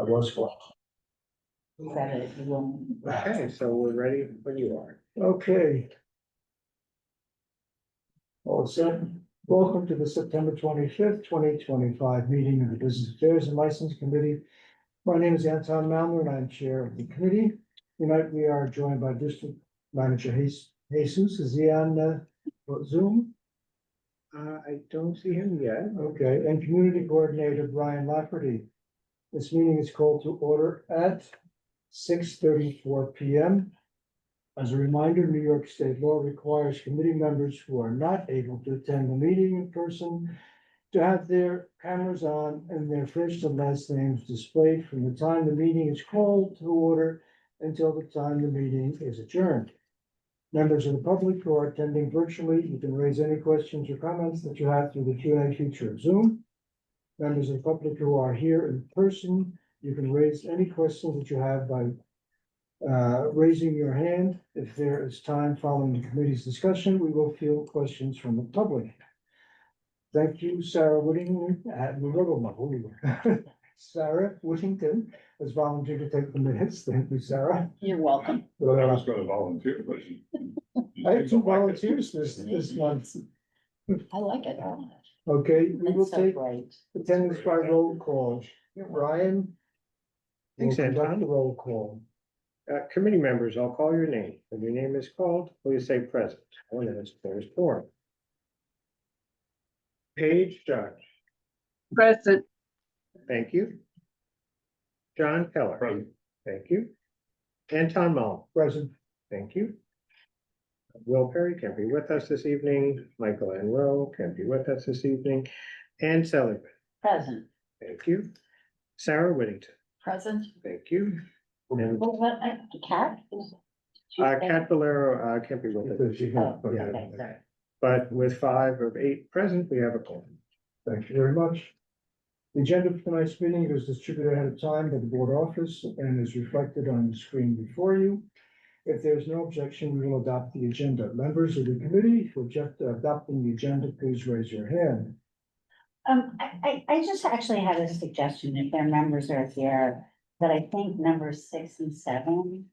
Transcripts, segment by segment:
I was going. Said it, you won't. Okay, so we're ready when you are. Okay. All set. Welcome to the September 25th, 2025 meeting of the Business Affairs and License Committee. My name is Anton Malmer and I'm chair of the committee. Tonight we are joined by District Manager Jesus. Is he on Zoom? I don't see him yet. Okay, and Community Coordinator Brian Lafferty. This meeting is called to order at 6:34 p.m. As a reminder, New York State law requires committee members who are not able to attend the meeting in person to have their cameras on and their first and last names displayed from the time the meeting is called to order until the time the meeting is adjourned. Members of the public who are attending virtually, you can raise any questions or comments that you have through the Q&A feature of Zoom. Members of the public who are here in person, you can raise any questions that you have by raising your hand. If there is time following the committee's discussion, we will field questions from the public. Thank you, Sarah Whittington. Sarah Whittington has volunteered to take the minutes. Thank you, Sarah. You're welcome. I was gonna volunteer, but I have two volunteers this month. I like it. Okay, we will It's so take great. attendance by roll call. Brian? will Thanks, conduct Anton. the roll call. Committee members, I'll call your name. When your name is called, please say present. When there's four. Paige Judge, Present. thank you. John Keller, Present. thank you. Anton Malm, Present. thank you. Will Perry can't be with us this evening. Michael Ann Rowe can't be with us this evening. Ann Seligman, Present. thank you. Sarah Whittington, Present. thank you. And What, cat? Cat Valero can't be with us. Because you have- Oh, okay, sorry. But with 5 of 8 present, we have a quorum. Thank you very much. The agenda for tonight's meeting was distributed ahead of time by the board office and is reflected on the screen before you. If there's no objection, we will adopt the agenda. Members of the committee who object to adopting the agenda, please raise your hand. I just actually had a suggestion, if their members are here, that I think numbers 6 and 7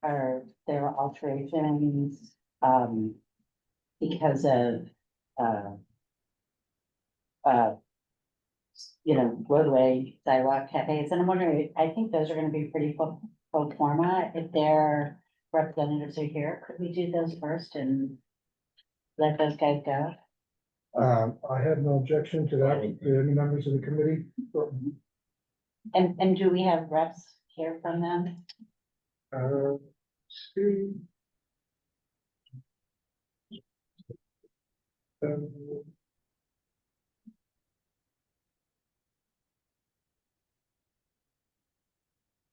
are their alterations, because of, roadway sidewalk cafes, and I'm wondering, I think those are gonna be pretty pro forma, if their representatives are here, could we do those first and let those guys go? I have no objection to that. Do any members of the committee? And do we have reps here from them? See.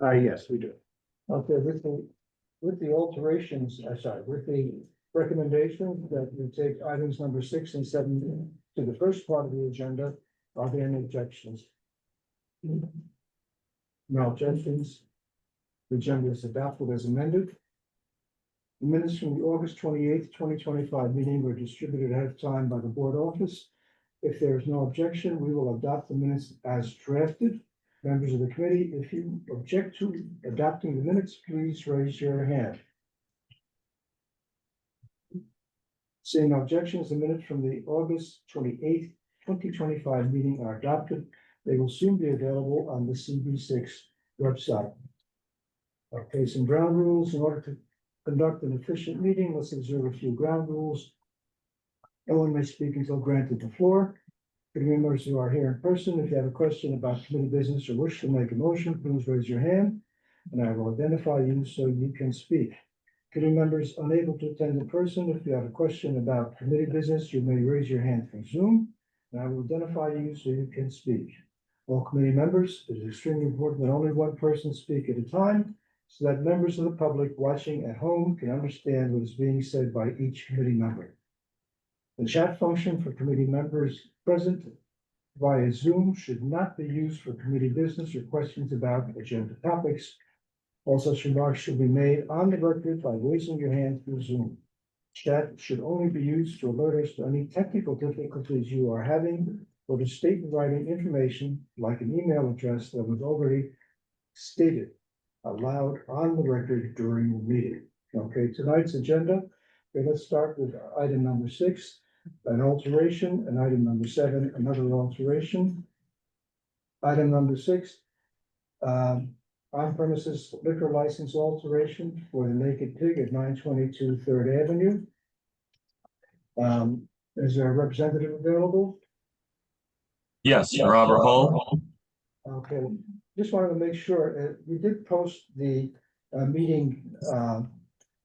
Yes, we do. Okay, with the alterations, sorry, with the recommendation that we take items number 6 and 7 to the first part of the agenda, are there any objections? No objections. The agenda is adopted as amended. The minutes from the August 28th, 2025 meeting were distributed ahead of time by the board office. If there is no objection, we will adopt the minutes as drafted. Members of the committee, if you object to adopting the minutes, please raise your hand. Seeing no objections, the minutes from the August 28th, 2025 meeting are adopted. They will soon be available on the CB6 website. Okay, some ground rules. In order to conduct an efficient meeting, let's observe a few ground rules. No one may speak until granted the floor. Committee members who are here in person, if you have a question about committee business or wish to make a motion, please raise your hand and I will identify you so you can speak. Committee members unable to attend in person, if you have a question about committee business, you may raise your hand from Zoom and I will identify you so you can speak. All committee members, it is extremely important that only one person speak at a time so that members of the public watching at home can understand what is being said by each committee member. The chat function for committee members present via Zoom should not be used for committee business or questions about agenda topics. All such remarks should be made on the record by raising your hand through Zoom. Chat should only be used to alert us to any technical difficulties you are having or to state in writing information like an email address that was already stated aloud on the record during the meeting. Okay, tonight's agenda, okay, let's start with item number 6, an alteration, and item number 7, another alteration. Item number 6, on premises liquor license alteration for the Naked Pig at 922 Third Avenue. Is there a representative available? Yes, Robert Hull. Okay, just wanted to make sure, we did post the meeting,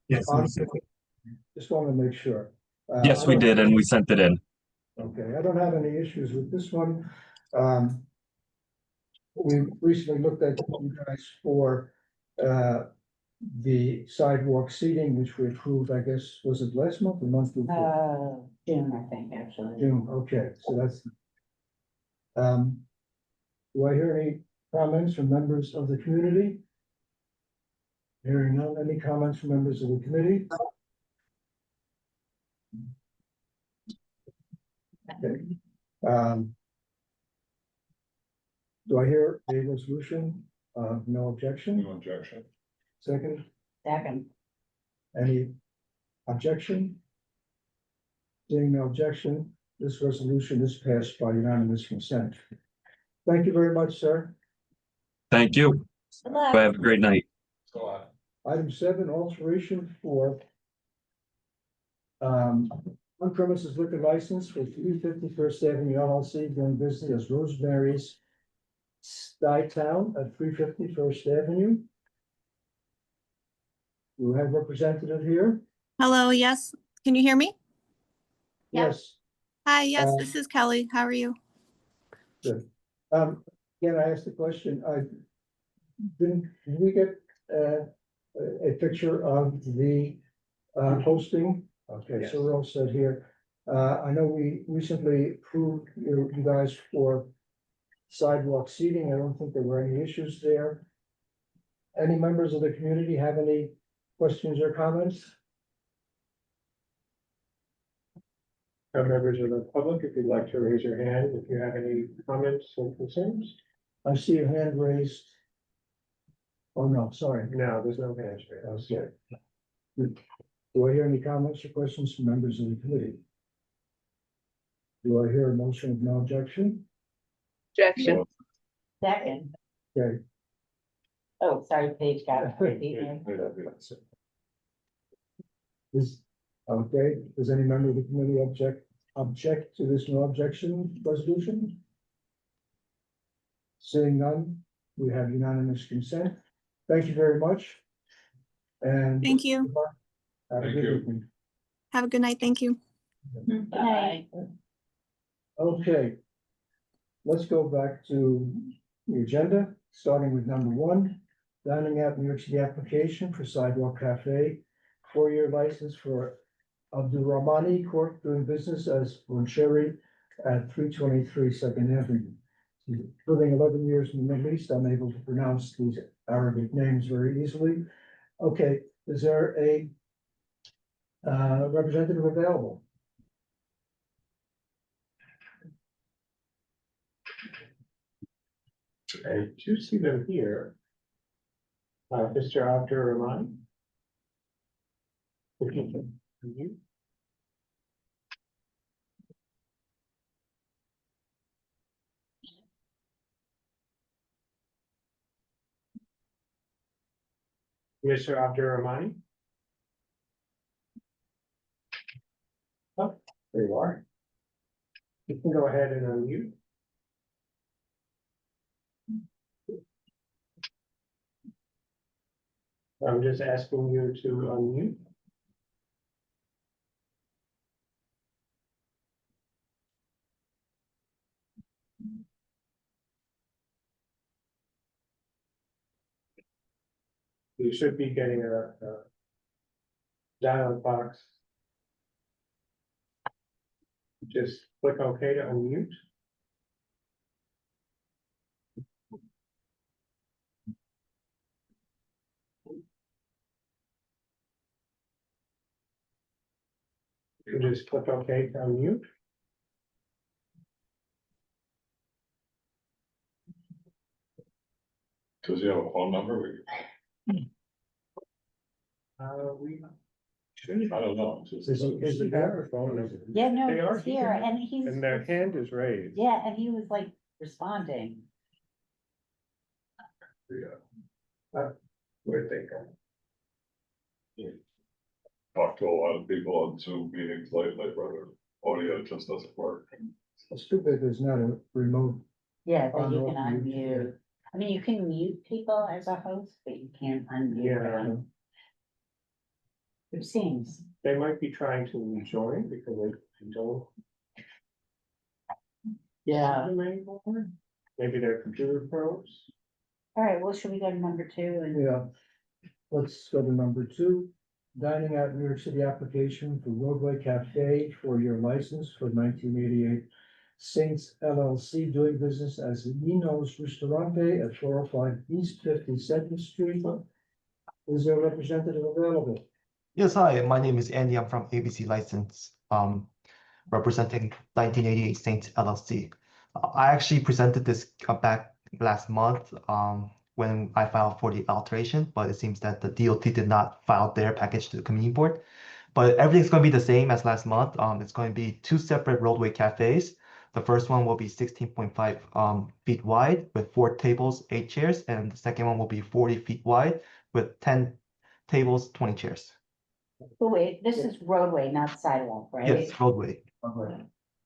Yes, on, just wanted to make sure. yes, we did, and we sent it in. Okay, I don't have any issues with this one. We recently looked at you guys for, the sidewalk seating, which we approved, I guess, was it last month or month before? June, I think, actually. June, okay, so that's. Do I hear any comments from members of the community? Hearing none, any comments from members of the committee? Okay. Do I hear a resolution? No objection? No objection. Second, Second. any objection? Seeing no objection, this resolution is passed by unanimous consent. Thank you very much, sir. Thank you. Good luck. Have a great night. So, Item 7, alteration for on premises liquor license for 350 First Avenue LLC doing business as Rosemary's Town at 350 First Avenue. You have representative here? Hello, yes. Can you hear me? Yeah. Yes. Hi, yes, Um, this is Kelly. How are you? Good. Again, I asked the question, did we get, a picture of the, posting? Okay, so we're all set here. I know we recently approved you guys for sidewalk seating. I don't think there were any issues there. Any members of the community have any questions or comments? Members of the public, if you'd like to raise your hand, if you have any comments or concerns? I see a hand raised. Oh, no, sorry. No, there's no hands raised. Okay. Do I hear any comments or questions from members of the committee? Do I hear a motion of no objection? Objection. Second. Okay, Oh, sorry, Paige got it. okay, does any member of the committee object to this no objection resolution? Seeing none, we have unanimous consent. Thank you very much. And. Thank you. Have a Thank good you. evening. Have a good night. Thank you. Bye. Okay. Let's go back to the agenda, starting with number 1. Dining out New York City application for Sidewalk Cafe, 4-year license for Abdul Rahmani Court doing business as Boncherry at 323 Second Avenue. Living 11 years in the Middle East, I'm able to pronounce these Arabic names very easily. Okay, is there a representative available? I do see them here. Mr. Abdur Rahman. You? Mr. Abdur Rahmani? Oh, there you are. You can go ahead and unmute. I'm just asking you to unmute. You should be getting a dialog box. Just click OK to unmute. You just click OK to unmute. Does he have a phone number? We. I don't know. It's Is just- he Have a phone number. Yeah, no, They are he's here and he's. And their hand is raised. Yeah, and he was like responding. Where'd they go? Talked to a lot of people on Zoom meetings lately, whether audio just doesn't work. It's too bad there's not a remote. Yeah, that you On can or mute, unmute. I mean, you can mute people as a host, but you can't unmute them. It seems. They might be trying to join because they don't. Yeah. see them anymore. Maybe their computer froze. All right, well, should we go to number 2 and? Yeah. Let's go to number 2. Dining out New York City application for Roadway Cafe for your license for 1988 Saints LLC doing business as Nino's Ristorante at 405 East 52nd Street. Is there a representative available? Yes, hi, my name is Andy. I'm from ABC License, representing 1988 Saints LLC. I actually presented this back last month when I filed for the alteration, but it seems that the DOT did not file their package to the community board. But everything's going to be the same as last month. It's going to be 2 separate roadway cafes. The first one will be 16.5 feet wide with 4 tables, 8 chairs, and the second one will be 40 feet wide with 10 tables, 20 chairs. Oh, wait, this is roadway, not sidewalk, right? Yes, roadway.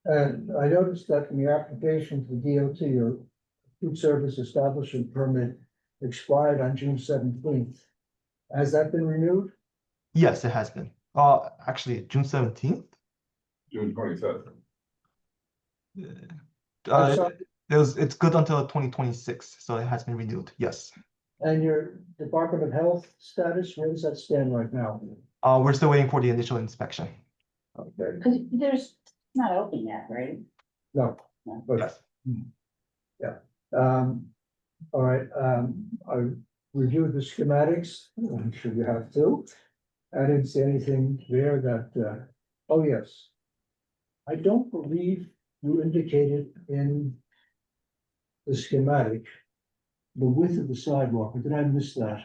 And I noticed that in your application to DOT, your food service establishment permit expired on June 17th. Has that been renewed? Yes, it has been. Actually, June 17th. June 25th. I'm sorry. It's good until 2026, so it has been renewed. Yes. And your Department of Health status, where does that stand right now? We're still waiting for the initial inspection. Okay, Cause there's, not open yet, right? no, but, Yes. all right, I reviewed the schematics, I'm sure you have too. I didn't see anything there that, oh, yes. I don't believe you indicated in the schematic the width of the sidewalk, or did I miss that?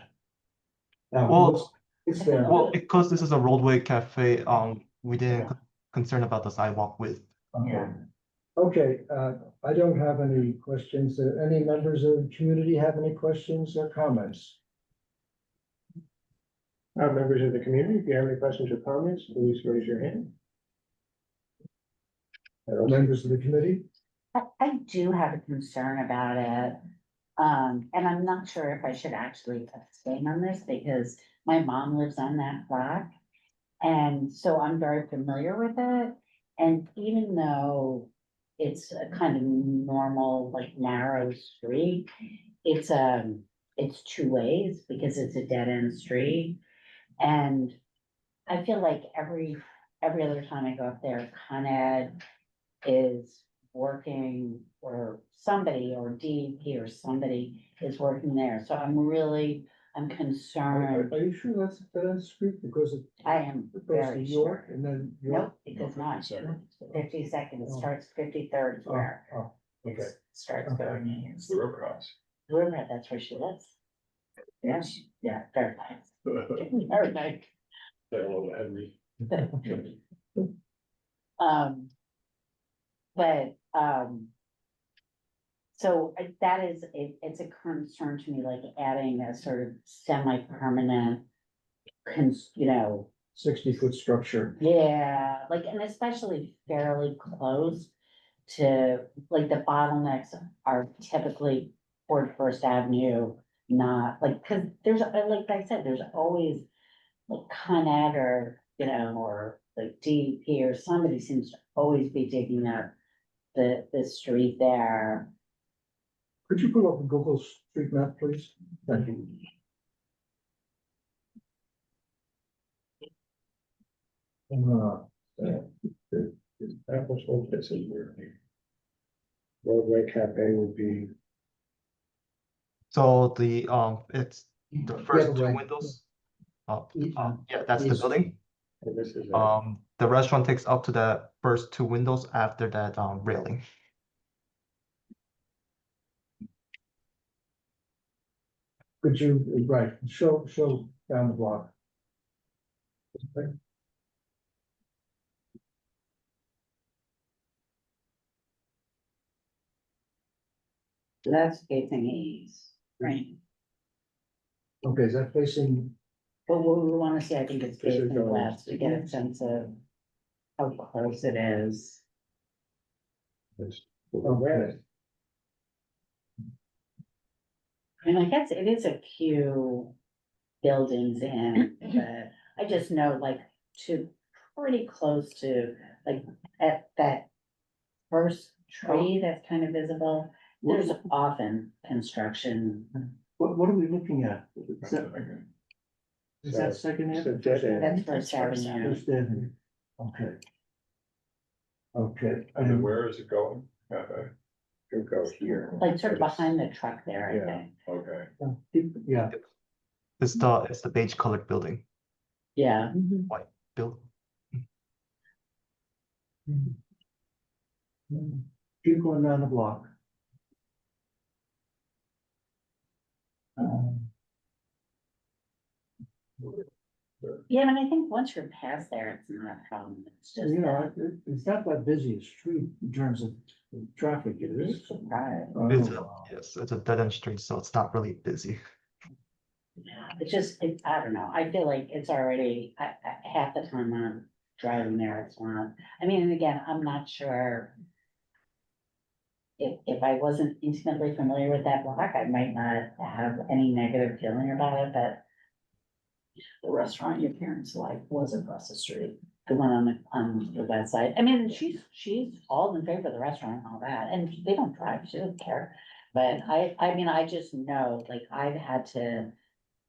Well, It's there. Well, because this is a roadway cafe, we didn't concern about the sidewalk width. Okay. Okay, I don't have any questions. Any members of the community have any questions or comments? Members of the community, if you have any questions or comments, please raise your hand. Members of the committee? I do have a concern about it. And I'm not sure if I should actually abstain on this because my mom lives on that block. And so I'm very familiar with it. And even though it's a kind of normal, like narrow street, it's 2 ways because it's a dead end street. And I feel like every other time I go up there, Con Ed is working or somebody or DEP or somebody is working there. So I'm concerned. Are you sure that's a dead end street? Because it I am goes to very York sure. and then York? Nope, it does not. 52nd, it Oh. starts 53rd Oh, where oh, it okay. starts Okay. going in. It's the river house. River, that's where she lives. Yeah, very nice. Very nice. They're a little heavy. But, so that is, it's a concern to me, like adding a sort of semi-permanent. 60-foot structure. Yeah, like, and especially fairly close to, like, the bottlenecks are typically toward First Avenue. Not like, cause there's, like I said, there's always like Con Ed or, or like DEP or somebody seems to always be digging up the street there. Could you pull up a Google Street Map, please? Thank you. That was what this is where roadway cafe would be. So it's the first other 2 way. windows. East. Yeah, that's the East. building. And this is. The restaurant takes up to the first 2 windows after that railing. Could you, right, show down the block. That's facing east, right? Okay, is that facing, But what we wanna see, I think it's This is facing going- west to get a sense of how close it is. It's- okay, And I guess it is a few buildings in, but I just know like to pretty close to, like, at that first tree that's kind of visible, there's often construction. what are we looking at? Is that Second It's a Avenue? dead end. That's First Avenue. First Avenue, okay. Okay, And then and where is it going? Cafe, You go here. Like sort of behind the truck there, I Yeah. think. okay. yeah, It's the beige colored building. Yeah. Build. keep going down the block. Yeah, and I think once you're past there, it's not a problem. It's just You know, that. it's not that busy a street in terms of traffic, it is. Right. It's Oh, yes, it's a dead end street, so it's not really busy. It's just, I don't know, I feel like it's already, half the time I'm driving there, it's not, I mean, and again, I'm not sure. If I wasn't intimately familiar with that block, I might not have any negative feeling about it, but. The restaurant your parents like was across the street, the one on the west side, I mean, she's all in favor of the restaurant and all that, and they don't drive, she doesn't care. But I mean, I just know, like, I've had to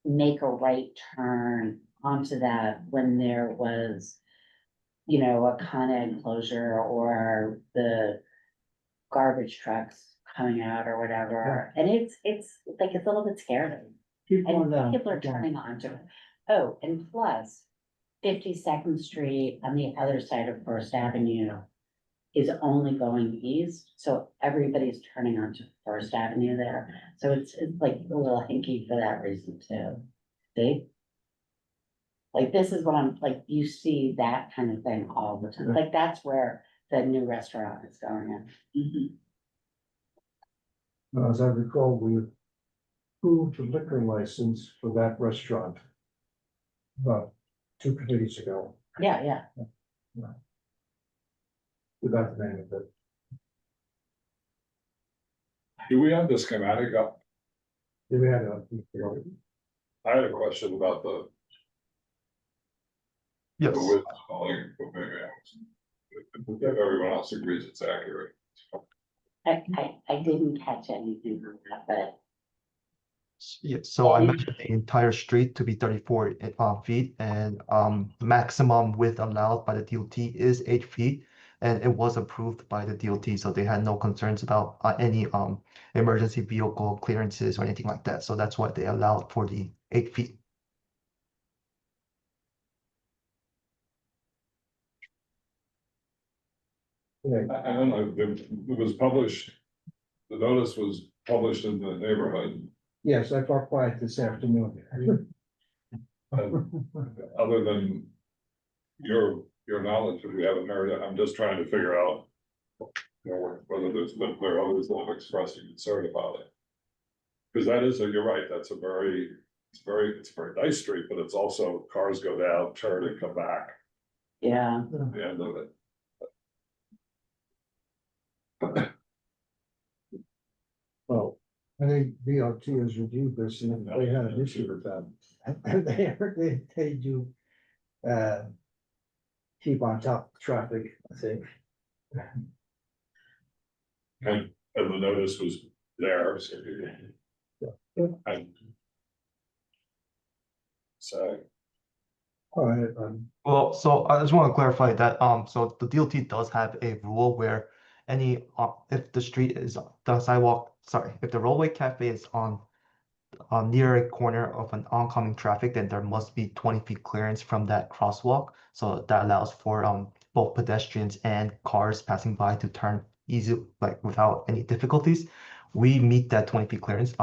make a right turn onto that when there was, you know, a Con Ed closure or the garbage trucks coming out or whatever, and it's like, it's a little bit scary. keep going And down. people are turning onto it. Oh, and plus, 52nd Street on the other side of First Avenue is only going east, so everybody's turning onto First Avenue there. So it's like a little hinky for that reason too. See? Like, this is what I'm, like, you see that kind of thing all the time. Like, that's where the new restaurant is going in. As I recall, we approved the liquor license for that restaurant about 2 committees ago, Yeah, yeah. without the name of it. Do we have the schematic up? Then we had I had a question about the Yes. width calling, but maybe I was. If everyone else agrees it's accurate. I didn't catch anything on that, but Yeah, so I measured the entire street to be 34 feet, and the maximum width allowed by the DOT is 8 feet, and it was approved by the DOT, so they had no concerns about any emergency vehicle clearances or anything like that. So that's why they allowed for the 8 feet. I don't know, it was published, the notice was published in the neighborhood, Yes, I parked quiet this afternoon. and other than your knowledge, if we haven't heard it, I'm just trying to figure out. You know, whether there are others that have expressed a concern about it. Because that is, you're right, that's a very, it's a very nice street, but it's also cars go down, turn and come back yeah. at the end of it. Well, I think DOT has reviewed this and they had an issue with that. They do keep on top of traffic, I think. And the notice was there, so. And. So, All right, Well, so I just want to clarify that so the DOT does have a rule where any if the street is the sidewalk, sorry, if the roadway cafe is on near a corner of an oncoming traffic, then there must be 20 feet clearance from that crosswalk. So that allows for both pedestrians and cars passing by to turn easy, like without any difficulties. We meet that 20 feet clearance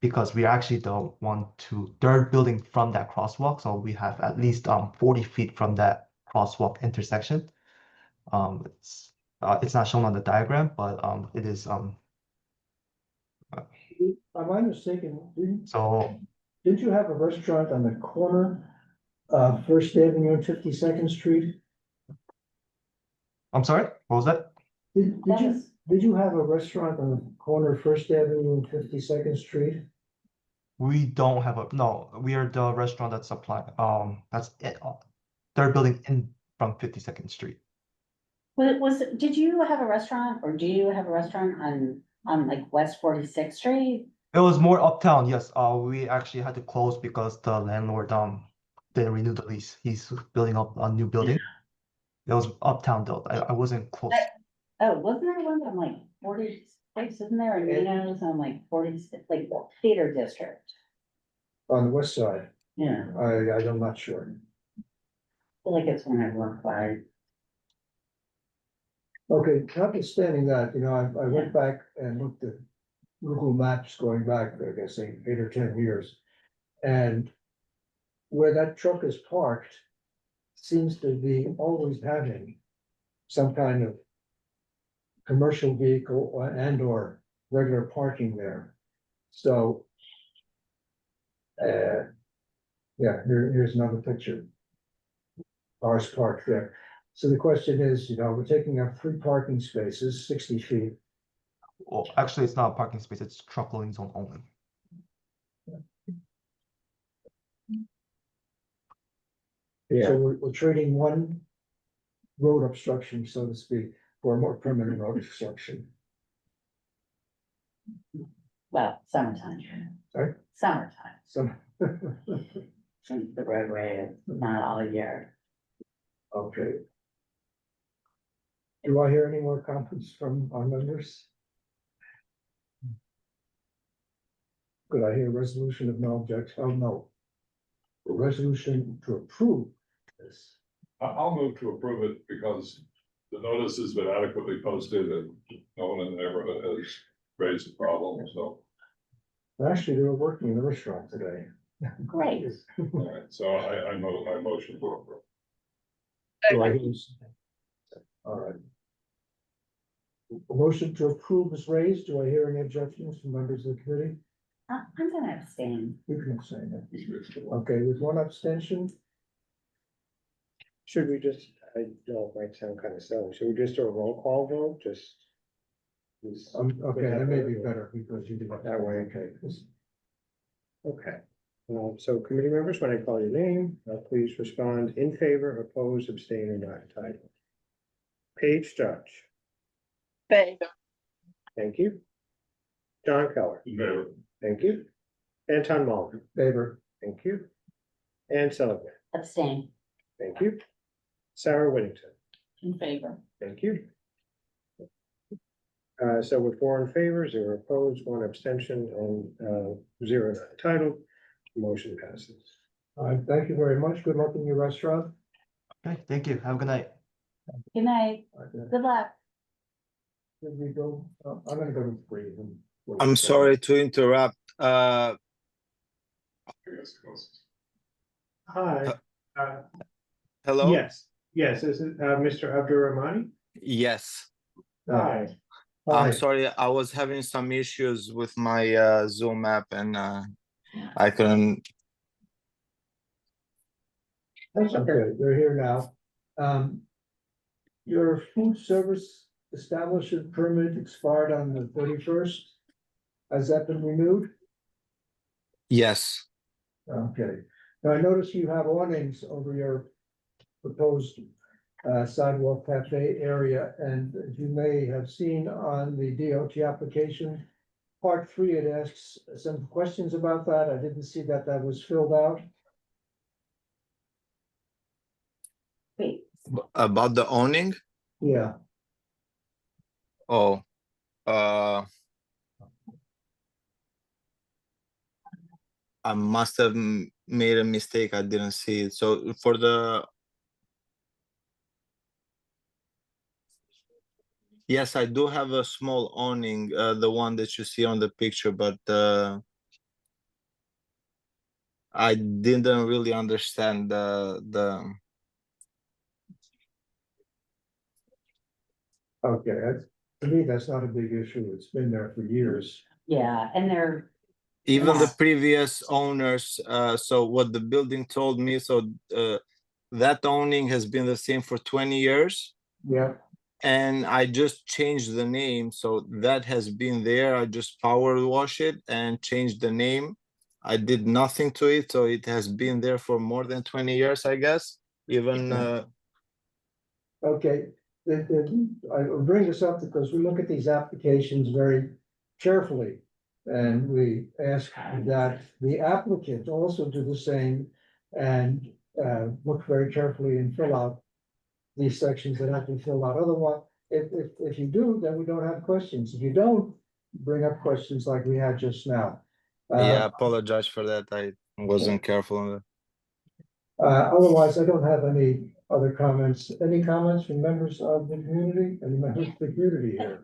because we actually don't want to, they're building from that crosswalk, so we have at least 40 feet from that crosswalk intersection. It's not shown on the diagram, but it is Am I mistaken? so Didn't you have a restaurant on the corner of First Avenue and 52nd Street? I'm sorry, what was that? Did you have a restaurant on the corner of First Avenue and 52nd Street? We don't have a, no, we are the restaurant that supply, that's it. They're building in from 52nd Street. Did you have a restaurant or do you have a restaurant on like West 46th Street? It was more uptown, yes. We actually had to close because the landlord didn't renew the lease. He's building up a new building. It was uptown though. I wasn't close. Oh, wasn't there one on like 46, isn't there a Nino's on like 46, like theater district? On the west side? Yeah, I'm not sure. I feel like it's when I work by. Okay, notwithstanding that, I went back and looked at Google Maps going back, I guess, 8 or 10 years. And where that truck is parked seems to be always having some kind of commercial vehicle or regular parking there. So, yeah, here's another picture. Cars parked there. So the question is, we're taking up 3 parking spaces, 60 feet. Well, actually, it's not a parking space. It's truck loading zone only. Yeah, So we're trading one road obstruction, so to speak, for a more permanent road obstruction. Well, summertime. Sorry? Summertime, So, since the roadway is not all year. okay. Do I hear any more comments from our members? Could I hear a resolution of no objection? Oh, no. A resolution to approve this. I'll move to approve it because the notice has been adequately posted and no one in the neighborhood has raised a problem, so. Actually, they were working in the restaurant today. Great. All right, so I motion to approve. Do I hear this? All right. A motion to approve is raised. Do I hear any objections from members of the committee? I'm gonna abstain. You can say that. Okay, with one abstention, should we just, I know it might sound kind of silly, should we just do a roll call vote, just? okay, that may be better because you did it That way. Okay. Okay, so committee members, when I call your name, please respond in favor, oppose, abstain, or not entitled. Paige Judge, Favor. thank you. John Keller, In favor. thank you. Anton Mulder, Favor. thank you. Ann Sullivan, Abstain. thank you. Sarah Whittington, In favor. thank you. So with 4 in favor, 0 opposed, 1 abstention, and 0 not entitled, motion passes. All right, thank you very much. Good luck in your restaurant. Okay, thank you. Have a good night. Good night. Good luck. Did we go? I'm gonna go to 3. and we'll- I'm sorry to interrupt. Hi. Hello? Yes, is it Mr. Abdurrahmani? Yes. Hi. I'm Hi. sorry, I was having some issues with my Zoom app and I couldn't. That's okay. They're here now. Your food service establishment permit expired on the 31st. Has that been renewed? Yes, Okay. Now I notice you have awnings over your proposed sidewalk cafe area, and as you may have seen on the DOT application, part 3, it asks some questions about that. I didn't see that was filled out. Wait, about the owning. Yeah, Oh, I must have made a mistake. I didn't see it. So for the. Yes, I do have a small awning, the one that you see on the picture, but I didn't really understand the. Okay, to me, that's not a big issue. It's been there for years. Yeah, and they're, Even the Yeah. previous owners, so what the building told me, so that owning has been the same for 20 years. Yeah, And I just changed the name, so that has been there. I just power wash it and changed the name. I did nothing to it, so it has been there for more than 20 years, I guess. Even okay. I bring this up because we look at these applications very carefully. And we ask that the applicant also do the same and look very carefully and fill out these sections that have to be filled out. Otherwise, if you do, then we don't have questions. If you don't, bring up questions like we had just now. yeah, I apologize for that. I wasn't careful on that. Otherwise, I don't have any other comments. Any comments from members of the community? Any members of the community here?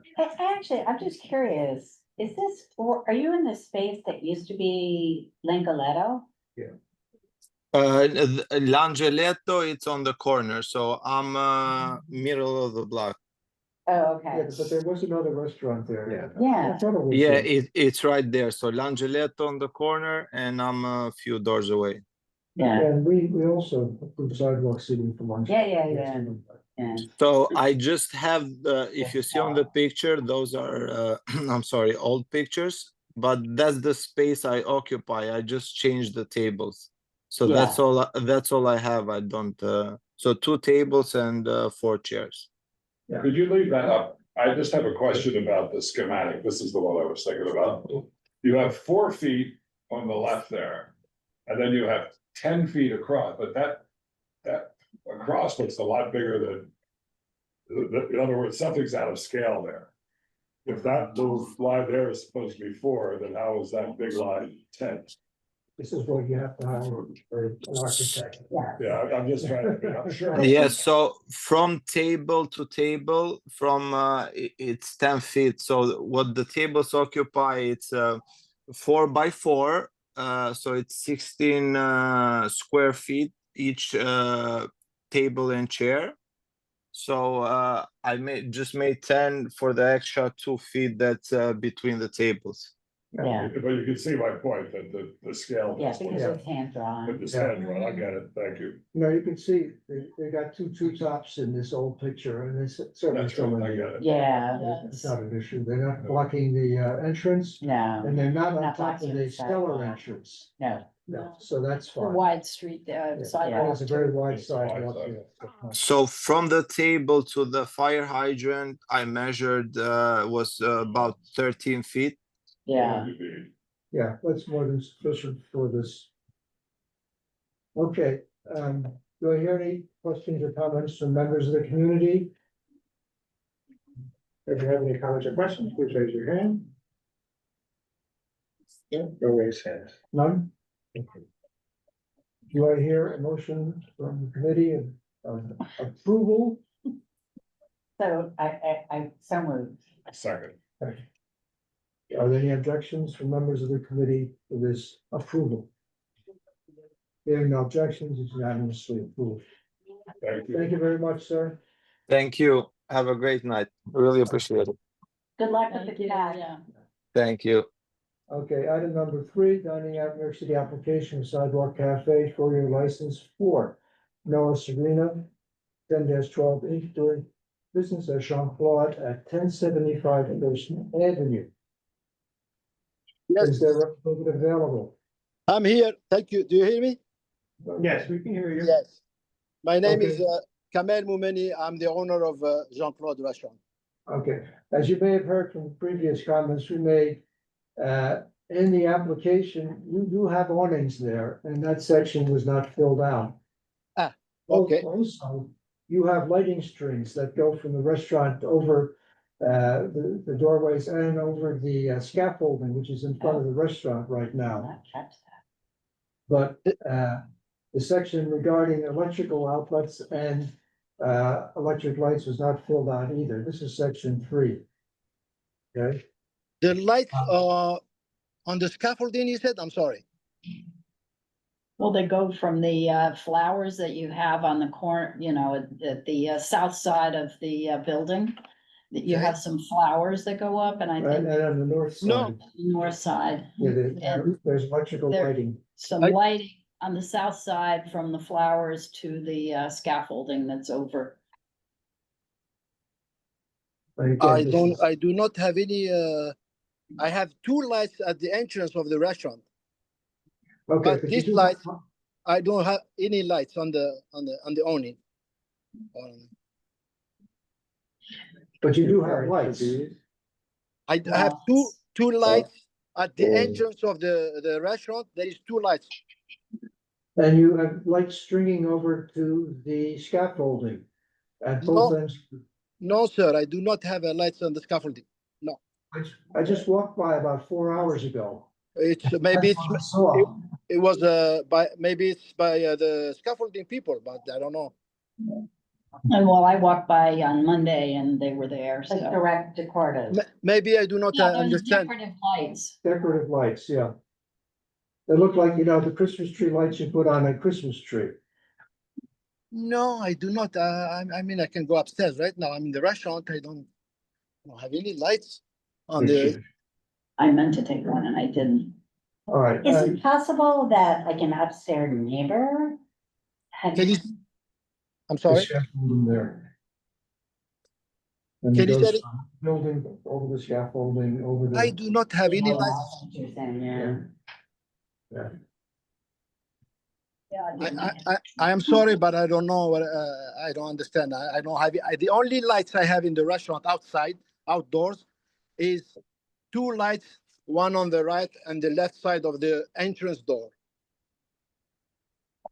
actually, I'm just curious, is this, or are you in the space that used to be Lingoletto? L'Angeletto, it's on the corner, so I'm middle of the block. Oh, Yeah, okay. but there was another restaurant there. Yeah. I thought it was, Yeah, it's right there. So L'Angeletto on the corner, and I'm a few doors away. Yeah, And we also approve sidewalk seating for lunch. Yeah. yeah. So I just have if you see on the picture, those are I'm sorry, old pictures, but that's the space I occupy. I just changed the tables. So that's all I have. I don't so 2 tables and 4 chairs. Could you leave that up? I just have a question about the schematic. This is the one I was thinking about. You have 4 feet on the left there, and then you have 10 feet across, but that across looks a lot bigger than. In other words, something's out of scale there. If that little line there is supposed to be 4, then how is that big line 10? This is what you have to hire for an architect. Yeah, I'm just trying to, I'm sure. Yeah, so from table to table, from it's 10 feet. So what the tables occupy, it's 4 by 4, so it's 16 square feet each table and chair. So I just made 10 for the extra 2 feet that's between the tables. Yeah. But you can see my point that the scale. Yeah, because it's hand drawn. But this hand drawn, I get it, thank you. You know, you can see they got two tops in this old picture and it's certainly That's still in right, I there. get it. Yeah, It's not an issue. They're not blocking the entrance no, and they're not on Not top of blocking the the stellar sidewalk. entrance. no. No, so that's The fine. wide street Yeah, sidewalk. It's a very wide It's a wide sidewalk. sidewalk. yeah. So from the table to the fire hydrant, I measured was about 13 feet. Yeah, Yeah, that's more than sufficient for this. Okay, do I hear any questions or comments from members of the community? If you have any comments or questions, please raise your hand. Yeah, no raise hands. None? Okay. Do I hear a motion from the committee of approval? so I so moved. Second, Are there any objections from members of the committee for this approval? Hearing no objections, it's unanimously approved. thank you. Thank you very much, sir. Thank you. Have a great night. Really appreciate it. Good luck with Thank the you, cat. yeah. Thank you. Okay, item number 3, dining out New York City application of Sidewalk Cafe, 4-year license for Noah Serena, 10-12 Inc. doing business as Jean-Claude at 1075 First Avenue. Yes, Is there a representative available? I'm here. Thank you. Do you hear me? Yes, we can hear you. Yes. My name is Okay. Kamel Moumeni. I'm the owner of Jean-Claude Restaurant. Okay, as you may have heard from previous comments we made, in the application, you do have awnings there, and that section was not filled out. Okay. Also, you have lighting strings that go from the restaurant over the doorways and over the scaffolding, which is in front of the restaurant right now. Not catch that. But the section regarding electrical outlets and electric lights was not filled out either. This is section 3. Okay, The lights on the scaffolding, you said? I'm sorry. Will they go from the flowers that you have on the corner, at the south side of the building? That you have some flowers that go up and I Right, think and on the north No. side, north side. yeah, And there's electrical there- lighting. some I- lighting on the south side from the flowers to the scaffolding that's over. And again, this is- I do not have any, I have two lights at the entrance of the restaurant. Okay, but but this you do light- have- I don't have any lights on the awning. But you do have lights. I have two lights at the entrance of the restaurant. There is two lights. And you have lights stringing over to the scaffolding at both No. ends. No, sir, I do not have lights on the scaffolding. I just walked by about 4 hours ago. It's maybe That's what I saw. it was maybe it's by the scaffolding people, but I don't know. And well, I walked by on Monday and they were there, so. Like direct decorative. Maybe I do not Yeah, those understand. decorative lights. Decorative lights, yeah. They look like, the Christmas tree lights you put on a Christmas tree. No, I do not. I mean, I can go upstairs right now. I'm in the restaurant. I don't have any lights on the. I meant to take one and I didn't. All right. Is it possible that like an upstairs neighbor had? Can you- I'm the sorry. scaffolding there. And Can it you goes say it? from building over the scaffolding, over the. I do not have any Oh, lights. that's what you're saying, yeah. Yeah. Yeah, I am sorry, but I don't know what, I don't understand. I don't have, the only lights I have in the restaurant outside, outdoors, is two lights, one on the right and the left side of the entrance door.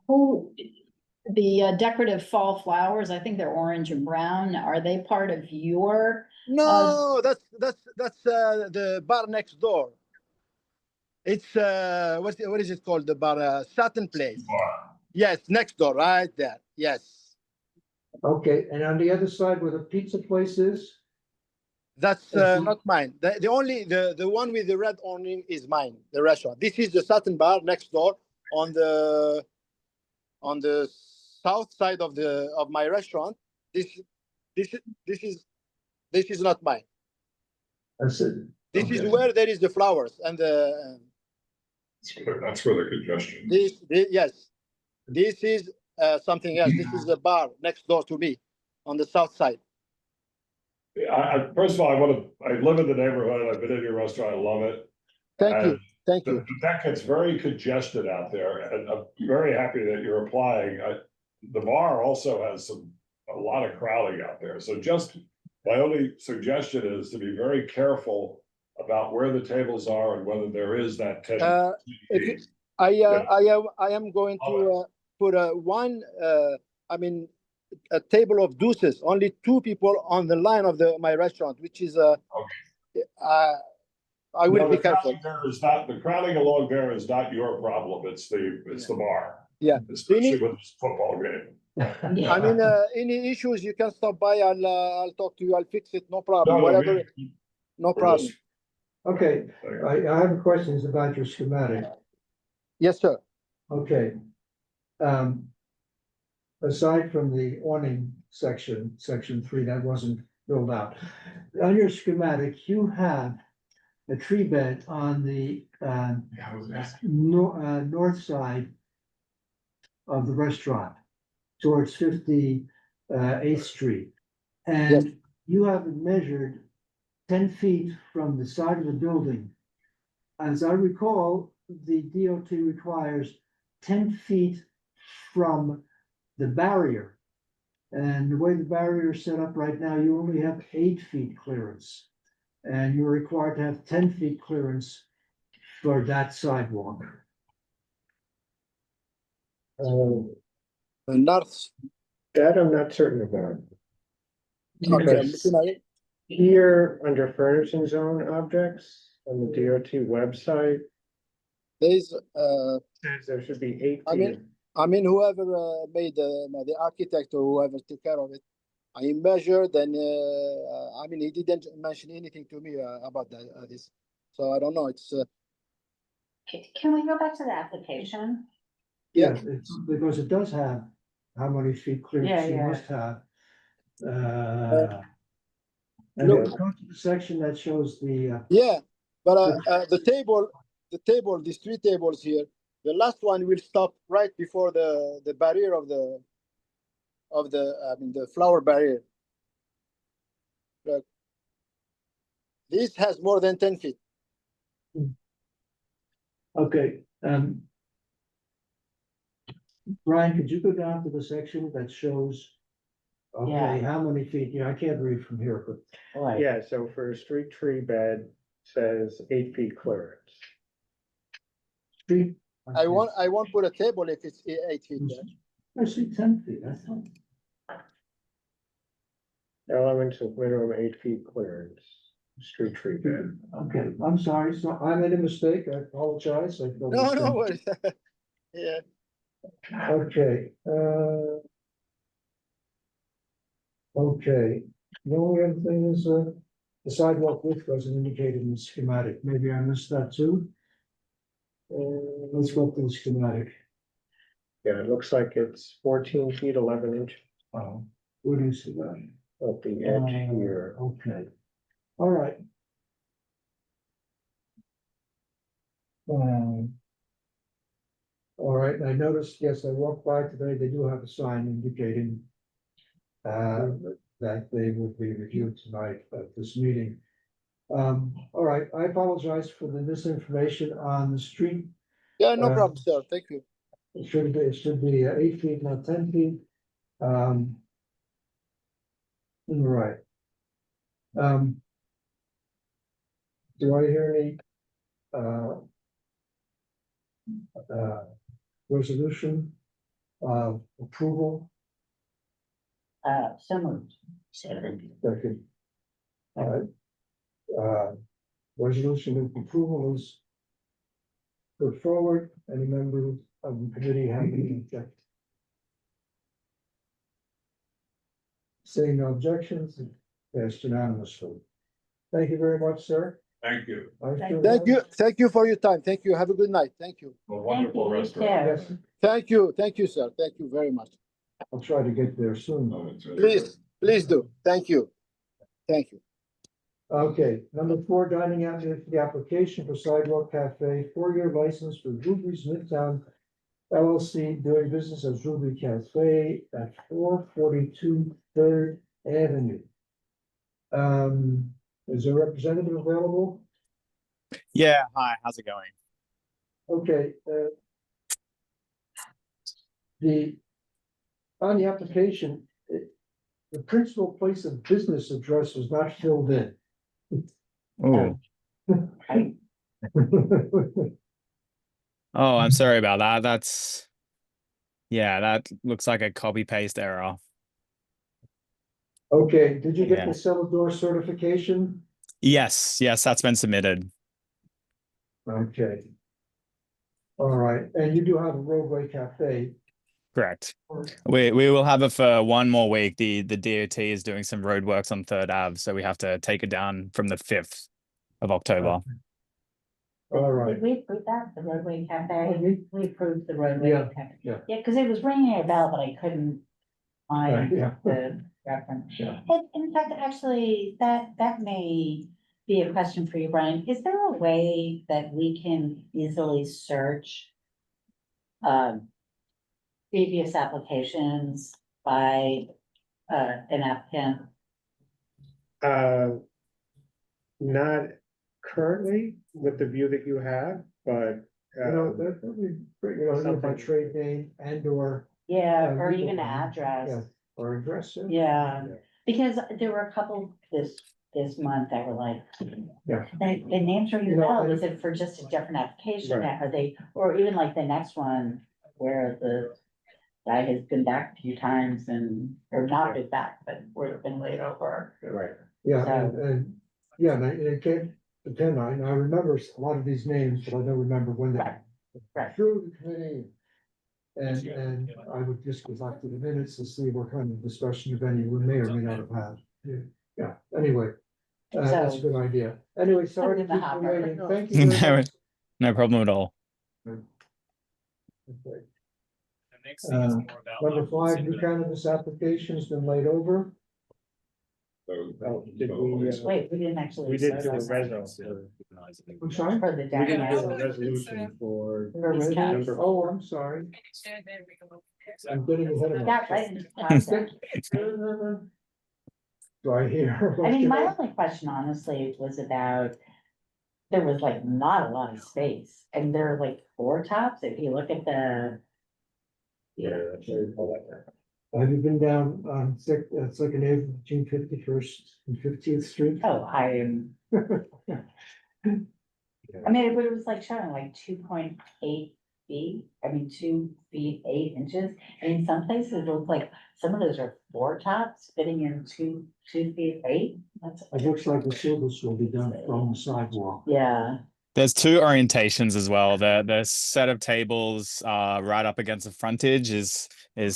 Who, the decorative fall flowers, I think they're orange and brown. Are they part of your? No, that's the bar next door. It's, what is it called? The bar, Satin Place. Yes, next door, right there. Yes. Okay, and on the other side where the pizza place is? That's Mhm. not mine. The one with the red awning is mine, the restaurant. This is the Satin Bar next door on the south side of my restaurant. This is not mine. That's it. This Okay. is where there is the flowers and the That's where the congestion. yes. This is something else. This is the bar next door to me on the south side. First of all, I live in the neighborhood, I've been in your restaurant, I love it. Thank you. Thank you. That gets very congested out there, and I'm very happy that you're applying. The bar also has a lot of crowding out there, so just my only suggestion is to be very careful about where the tables are and whether there is that 10 If feet. I am going to put one, a table of deuces, only two people on the line of my restaurant, which is I will No, be the careful. crowding there is not, the crowding along there is not your problem, it's the bar. Yeah. Especially with this football game. I mean, any issues, you can stop by. I'll talk to you. I'll fix it. No problem. No, Whatever. No we're problem. just- Okay, I have questions about your schematic. Yes, sir. Okay. Aside from the awning section 3, that wasn't filled out. On your schematic, you have a tree bed on the north side of the restaurant towards 58th Street. And you have it measured 10 feet from the side of the building. As I recall, the DOT requires 10 feet from the barrier. And the way the barrier is set up right now, you only have 8 feet clearance. And you're required to have 10 feet clearance for that sidewalk. North. That I'm not certain about. Okay, I'm Because looking at it. here, under furnishing zone objects, on the DOT website, There's says there should be 8 I mean- feet. whoever made the architect or whoever took care of it, I measured and he didn't mention anything to me about this. So I don't know. It's Can we go back to the application? Yeah, it's because it does have how many feet Yeah, clearance you yeah. must have. And Look. then come to the section that shows the, Yeah, but the table, these three tables here, the last one will stop right before the barrier of the I mean the flower barrier. Look, this has more than 10 feet. okay, Brian, could you go down to the section that shows? Okay, Yeah. how many feet? Yeah, I can't read from here, but Boy. Yeah, so for a street tree bed, says 8 feet clearance. street. I won't put a table if it's 8 feet there. I see 10 feet, that's not. Elements of minimum 8 feet clearance, street tree bed. Okay, I'm sorry, so I made a mistake, I apologize. I don't No, understand. no worries. Yeah, Okay, okay, the only other thing is, the sidewalk width wasn't indicated in the schematic, maybe I missed that too. Let's go to the schematic. Yeah, it looks like it's 14 feet, 11 inches What is that? at the edge here. Okay, all right. All right, I noticed, yes, I walked by today, they do have a sign indicating that they will be reviewed tonight at this meeting. All right, I apologize for the misinformation on the street. yeah, no problem, sir. Thank you. It should be 8 feet, not 10 feet. Right. Do I hear any resolution approval? So moved. Second. All right. Resolution of approval is put forward. Any member of the committee have any objection? Seeing no objections, passed unanimously. Thank you very much, sir. Thank you. Thank you for your time. Thank you. Have a good night. Thank you. A wonderful you, restaurant. too. Yes, Thank you, sir. Thank you very much. I'll try to get there soon. Oh, it's really good. Please do. Thank you. Thank you. Okay, number 4, dining out the application for Sidewalk Cafe, 4-year license for Ruby's Midtown LLC, doing business as Ruby Cafe at 442 Third Avenue. Is there a representative available? Yeah, hi, how's it going? Okay, on the application, the principal place of business address was not filled in. Oh, oh, I'm sorry about that. Yeah, that looks like a copy paste error. Okay, did you get Yeah. the cellar door certification? Yes, that's been submitted. Okay. All right, and you do have a roadway cafe. Correct. We will have it for one more week. The DOT is doing some road works on 3rd Ave, so we have to take it down from the 5th of October. All right. Did we approve that, the roadway cafe? Okay. We approved the roadway Yeah, cafe. yeah. Yeah, because it was ringing a bell, but I couldn't find Yeah. the reference. Yeah. And in fact, actually, that may be a question for you, Brian. Is there a way that we can easily search previous applications by an applicant? Not currently with the view that you have, but. That would be, either by Something. trade name and or, Yeah, or legal even name. address. yeah, or address. Yeah, Yeah. because there were a couple this month that were like. Yeah. The names are You know, well, and is it for just a different application, Right. are they, or even like the next one where the guy has been back a few times and, or not been back, but where it's been laid over. Right. Yeah, So- and, yeah, and it can't depend on, I remember a lot of these names, but I don't remember when they. Right. Through the committee. And I would just go back to the minutes to see what kind of discussion, if any, we may or may not have had. Yeah, anyway, that's a good idea. Anyway, sorry to in the keep you hopper. waiting. Thank you very No, much. no problem at all. Okay. Number 5, new cannabis application has been laid over. So. Oh, did we, Wait, we didn't actually. we didn't do a discuss that. resolution. I'm sorry? For the We didn't do a declaration. resolution for. These counts. number Oh, I'm sorry. I'm getting ahead of Got myself. right into process. Do I hear? I mean, my only question honestly was about, there was like not a lot of space and there are like 4 tops, if you look at the. Yeah, that's what we call that. Have you been down on Second Ave between 51st and 50th Street? Oh, I am, I mean, but it was like showing like 2.8 feet, I mean, 2 feet 8 inches. And in some places it looked like some of those are 4 tops fitting in 2 feet 8. That's, It looks like the service will be done from the sidewalk. yeah, There's 2 orientations as well. The set of tables right up against the frontage is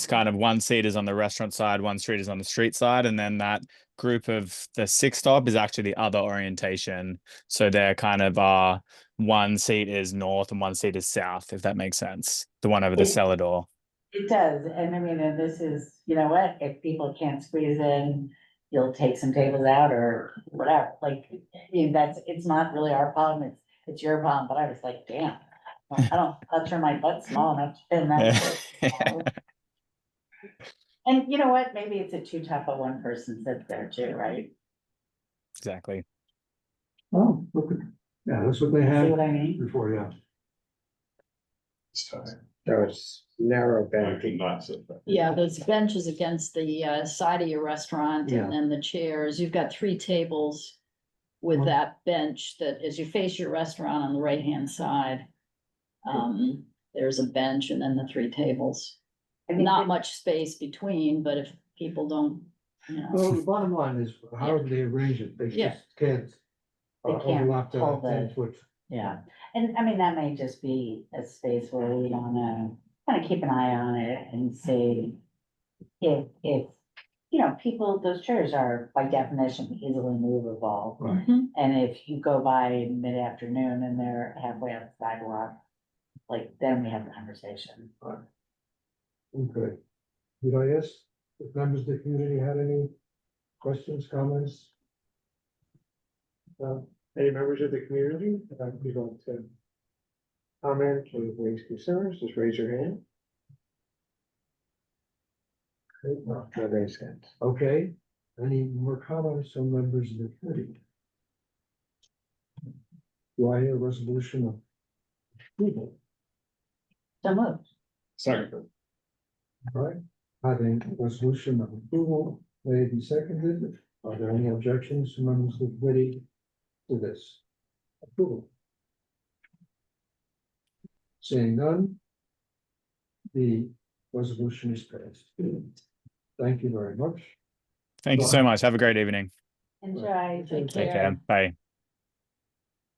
kind of one seat is on the restaurant side, one seat is on the street side, and then that group of the 6 top is actually the other orientation. So they're kind of one seat is north and one seat is south, if that makes sense. The one over the cellar door. it does. And I mean, and this is, you know what, if people can't squeeze in, you'll take some tables out or whatever. Like, I mean, it's not really our problem. It's your problem. But I was like, damn, I'm sure my butt's small enough to fit in that. And you know what? Maybe it's a too tough of one person sits there too, right? Exactly. Oh, look at, yeah, that's what they See had what I mean? before, yeah. It's time. So it's narrow I band. could not sit there. Yeah, those benches against the side of your restaurant Yeah. and then the chairs. You've got 3 tables with Mhm. that bench that as you face your restaurant on the right-hand side. There's a bench and then the 3 tables. I mean, Not much space between, but if people don't, you know. Well, the bottom line is, however they arrange it, they Yeah. just can't They can't overlap the pull the- 10-foot. Yeah, and I mean, that may just be a space where we wanna kind of keep an eye on it and see if, you know, people, those chairs are by definition easily movable. Right. Mhm. And if you go by mid-afternoon and they're halfway up the sidewalk, like, then we have a conversation. Okay. Did I ask if members of the community had any questions, comments? Any members of the community that would like to comment or raise concerns, just raise your hand. Okay, no, no raise hands. Okay, any more comments from members of the committee? Do I hear a resolution of approval? So moved. Second. All right, having a resolution of approval may be seconded. Are there any objections from members of the committee to this approval? Seeing none, the resolution is passed. Thank you very much. Thank you so much. Have a great evening. Enjoy. Take Take care. care. Bye.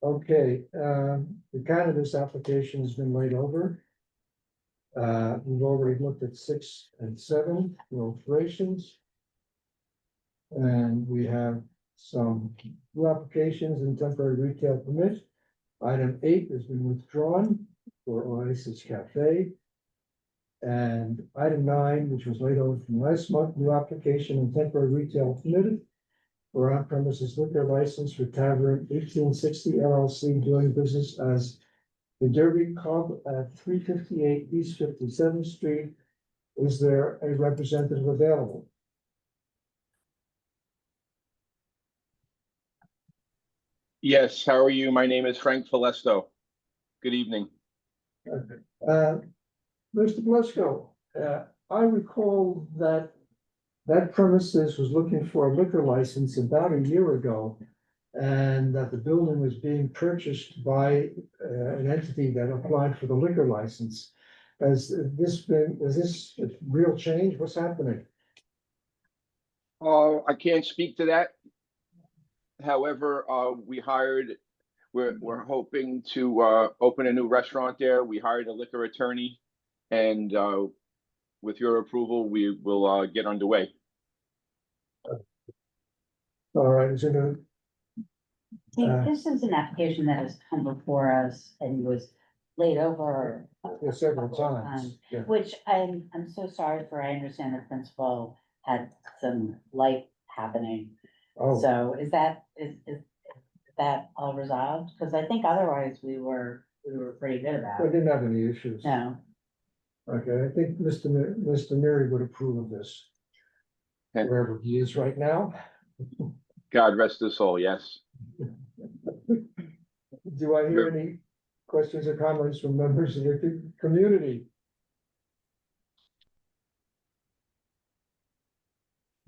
Okay, the cannabis application has been laid over. We've already looked at 6 and 7, the alterations. And we have some new applications and temporary retail permit. Item 8 has been withdrawn for Oasis Cafe. And item 9, which was laid over from last month, new application and temporary retail permitted for on-premises liquor license for Tavern 1860 LLC doing business as the Derby Club at 358 East 57th Street. Is there a representative available? Yes, how are you? My name is Frank Falesto. Good evening. Mr. Blisco, I recall that that premises was looking for a liquor license about a year ago. And that the building was being purchased by an entity that applied for the liquor license. Is this a real change? What's happening? I can't speak to that. However, we're hoping to open a new restaurant there. We hired a liquor attorney, and with your approval, we will get underway. All right, is it a, This is an application that has come before us and was laid over. Several couple of times, yeah. Which I'm so sorry for, I understand the principal had some light happening. Oh, So is that all resolved? Because I think otherwise we were pretty good about I it. didn't have any issues. No, Okay, I think Mr. Neary would approve of this. Okay. Wherever he is right now. God rest his soul, yes. Do I hear any questions or comments from members of the community?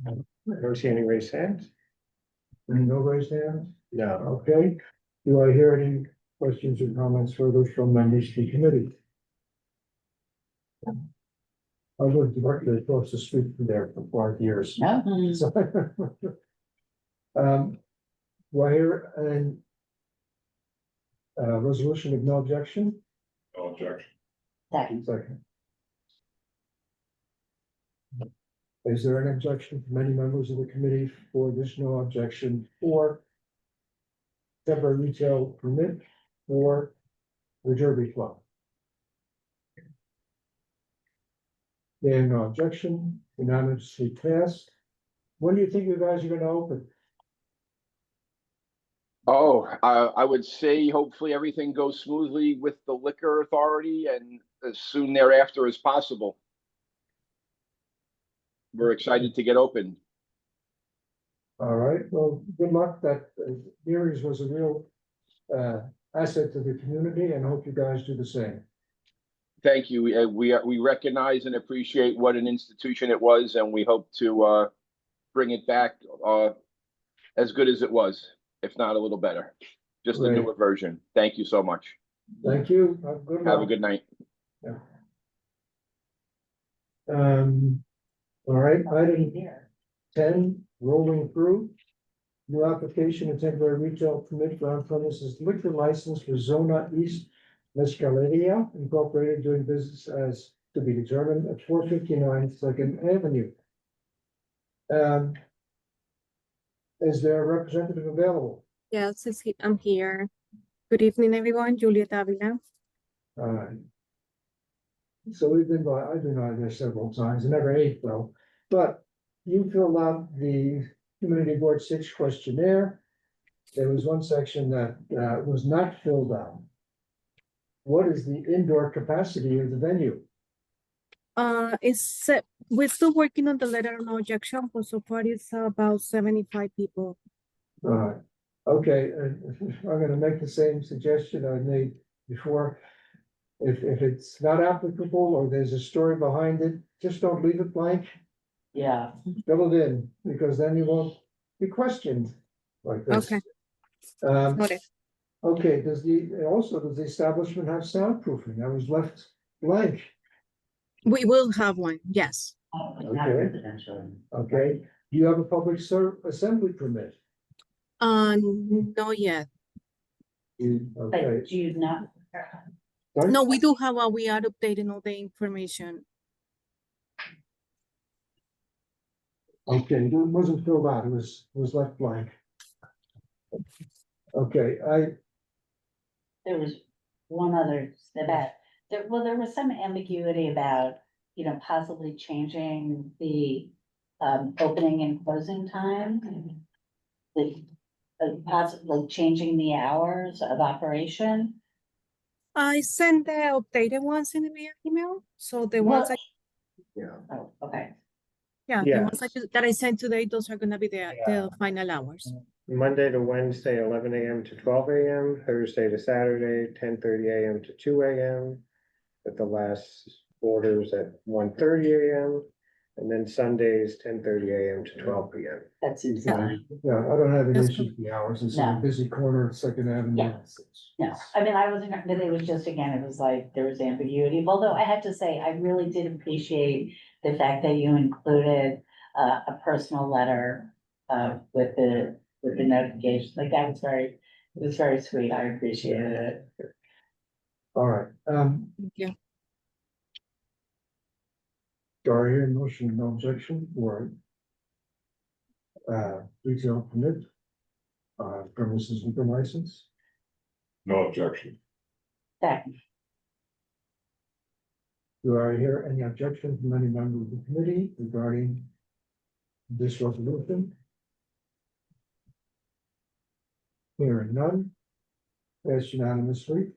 I don't see any raised hands. Any no raised hands? No. Okay, do I hear any questions or comments further from members of the committee? I lived directly across the street from there for 5 years. no, So, do I hear an resolution of no objection? No objection. second, Second. Is there an objection from any members of the committee for this no objection for temporary retail permit for the Derby Club? Then no objection, unanimously passed. When do you think you guys are gonna open? Oh, I would say hopefully everything goes smoothly with the liquor authority and as soon thereafter as possible. We're excited to get open. All right, well, good luck. That Neary's was a real asset to the community, and I hope you guys do the same. Thank you. We recognize and appreciate what an institution it was, and we hope to bring it back as good as it was, if not a little better. Just a Great. newer version. Thank you so much. Thank you. Have a good Have a luck. good night. All right, item here. 10, rolling through. New application of temporary retail permit for on-premises liquor license for Zona East Mescaleria Incorporated doing business as to be determined at 459 Second Avenue. Is there a representative available? Yes, I'm here. Good evening, everyone. Juliet Avila. All right. So I've been by there several times, I never ate though, but you filled out the Community Board 6 questionnaire. There was one section that was not filled out. What is the indoor capacity of the venue? We're still working on the letter of no objection, but so far it's about 75 people. All right, okay, I'm gonna make the same suggestion I made before. If it's not applicable or there's a story behind it, just don't leave it blank. Yeah, Fill it in, because then you won't be questioned like this. Okay. Okay, Noted. does the establishment have soundproofing? That was left blank. We will have one, yes. not Okay. residential. Okay, do you have a public assembly permit? No yet. Okay, But do you not? sorry? No, we do have one. We are updating all the information. Okay, it wasn't filled out, it was left blank. Okay, There was one other there was some ambiguity about, possibly changing the opening and closing time. Possibly changing the hours of operation. I sent the updated ones in the email, so the ones yeah, Oh, okay. the ones that I sent today, those are gonna be the final hours. Monday to Wednesday, 11 a.m. to 12 a.m., Thursday to Saturday, 10:30 a.m. to 2 a.m. At the last orders at 1:30 a.m. And then Sundays, 10:30 a.m. to 12 p.m. That seems fine. yeah, I don't have an That's issue with the hours, it's a No. busy corner of Second Avenue. Yeah. No, I mean, I wasn't, but it was just, again, it was like, there was ambiguity, although I have to say, I really did appreciate the fact that you included a personal letter with the notification, like, it was very sweet, I appreciated it. All right, Yeah. do I hear a motion, no objection, for retail permit, premises liquor license? No objection. Second, Do I hear any objection from any member of the committee regarding this resolution? Hearing none. Passed unanimously.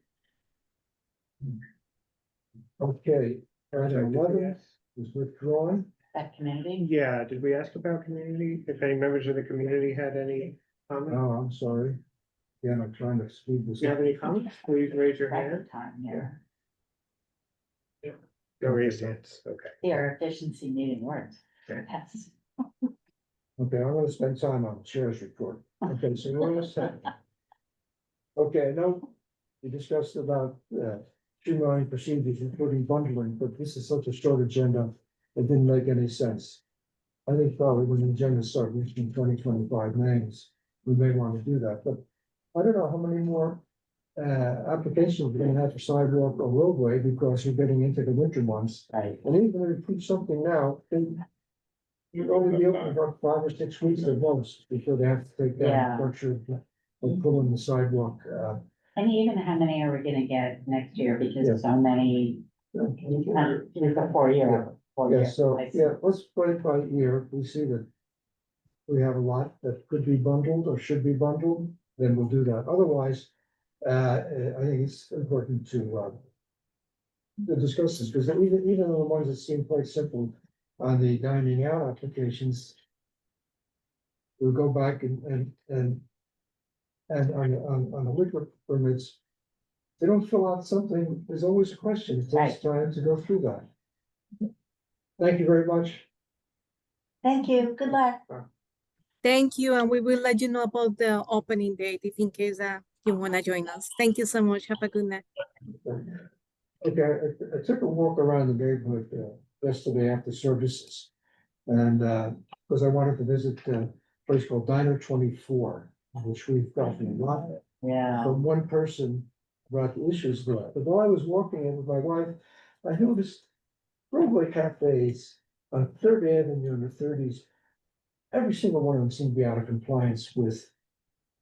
Okay, item 11 is withdrawn. That community? Yeah, did we ask about community? If any members of the community had any comments? Oh, I'm sorry. Yeah, I'm trying to speed this Do you up. have any comments? Please raise your hand. Record time here. Go raise hands, okay. Your efficiency meeting works. Okay. Yes. Okay, I'm gonna spend time on the chair's report. Okay, so we're all set. Okay, I know we discussed about streamlining procedures, including bundling, but this is such a short agenda, it didn't make any sense. I think probably when the agenda start reaching 20-25 names, we may want to do that, but I don't know how many more applications we're gonna have for sidewalk or roadway, because we're getting into the winter months. Right. And even if we do something now, then you'd only be open for 5 or 6 weeks at most before they have to take down Yeah. the structure and pull in the sidewalk. And even how many are we gonna get next year, because Yeah. so many, it's a 4 year. Yeah, so, yeah, let's play it by ear. We see that we have a lot that could be bundled or should be bundled, then we'll do that. Otherwise, I think it's important to discuss this, because even the ones that seem quite simple on the dining out applications, we'll go back and on the liquor permits, they don't fill out something, there's always a question. It takes time to go through that. Thank you very much. Thank you, good luck. Thank you, and we will let you know about the opening date if in case you wanna join us. Thank you so much. Have a good night. Okay, I took a walk around the neighborhood yesterday after services. And because I wanted to visit a place called Diner 24, which we've gotten a lot Yeah. from one person about the issues there. But while I was walking in with my wife, I noticed roadway cafes on Third Avenue in the 30s. Every single one of them seemed to be out of compliance with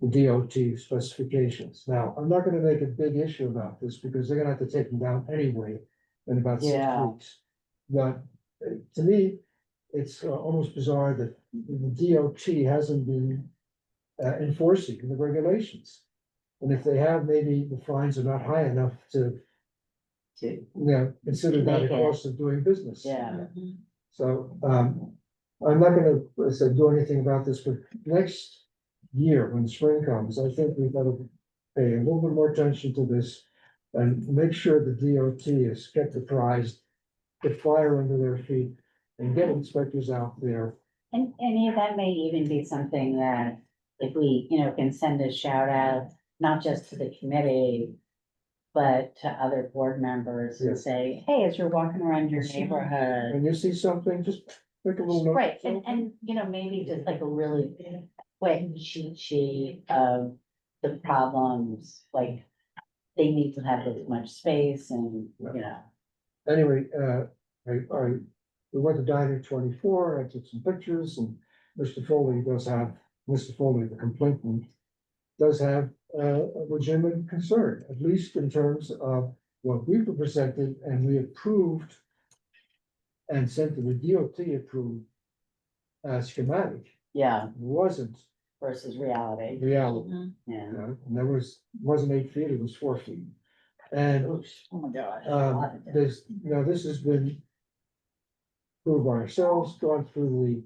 the DOT specifications. Now, I'm not gonna make a big issue about this because they're gonna have to take them down anyway in about 6 Yeah. weeks. But to me, it's almost bizarre that the DOT hasn't been enforcing the regulations. And if they have, maybe the fines are not high enough to, you know, consider that a Make it. cost of doing business. Yeah. So, I'm not gonna, say, do anything about this, but next year, when spring comes, I think we've got to pay a little bit more attention to this and make sure the DOT is kept apprised, put fire under their feet, and get inspectors out there. And that may even be something that if we, can send a shout out, not just to the committee, but to other board members and Yeah. say, hey, as you're walking around your neighborhood. When you see something, just make a little note. Right, and maybe just like a really quick cheat sheet of the problems, like they need to have this much space and, Anyway, we went to Diner 24, I took some pictures, and Mr. Foley, the complainant, does have a legitimate concern, at least in terms of what we were presented and we approved and sent to the DOT approved schematic, yeah, wasn't versus reality. reality. Yeah. And there wasn't 8 feet, it was 4 feet. And Oh my gosh. this has been approved by ourselves, gone through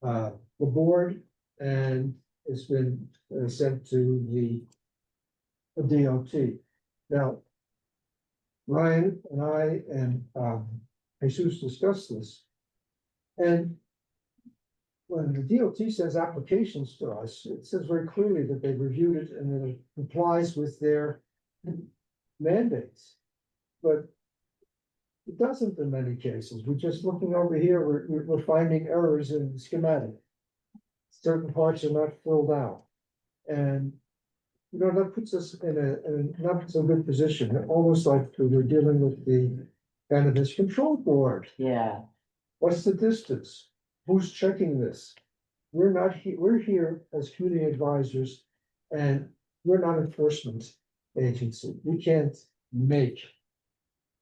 the board, and it's been sent to the DOT. Now, Ryan and I and Jesus discussed this. And when the DOT says applications to us, it says very clearly that they've reviewed it and that it complies with their mandates. But it doesn't in many cases. We're just looking over here, we're finding errors in the schematic. Certain parts are not filled out. And, that puts us in a not so good position, almost like we're dealing with the Cannabis Control Board. Yeah, What's the distance? Who's checking this? We're not we're here as community advisors, and we're not enforcement agency. We can't make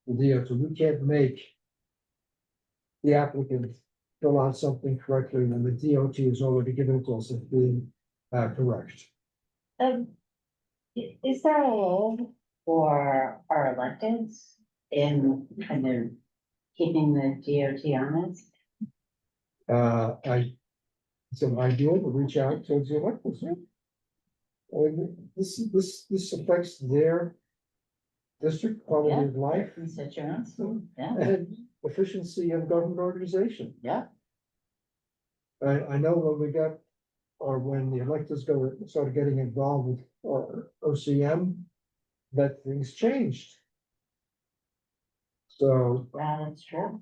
the DOT. We can't make the applicant fill out something correctly, and the DOT is already given to us as being correct. Is there a role for our electeds in kind of keeping the DOT honest? It's an idea to reach out to the electors. And this affects their district quality of life Constituents, yeah, and efficiency of government organization. yeah. I know when we got, or when the electors started getting involved with OCM, that things changed. So Well, that's true.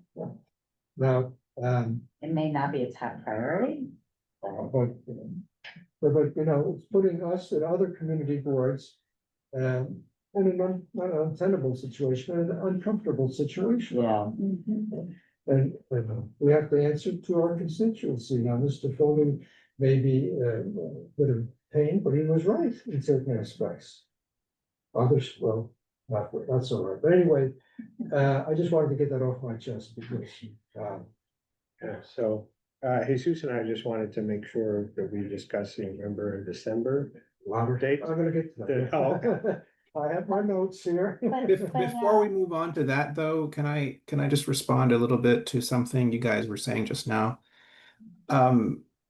now, It may not be a top priority. but you know, it's putting us and other community boards in an not an untenable situation, an uncomfortable situation. Yeah. And we have to answer to our constituency. Now, Mr. Foley may be a bit of pain, but he was right in certain aspects. Others, well, that's all right. But anyway, I just wanted to get that off my chest because, Yeah, so, Jesus and I just wanted to make sure that we discuss the November and December Robert, dates. I'm gonna get to that. Oh. I have my notes here. Before we move on to that, though, can I just respond a little bit to something you guys were saying just now?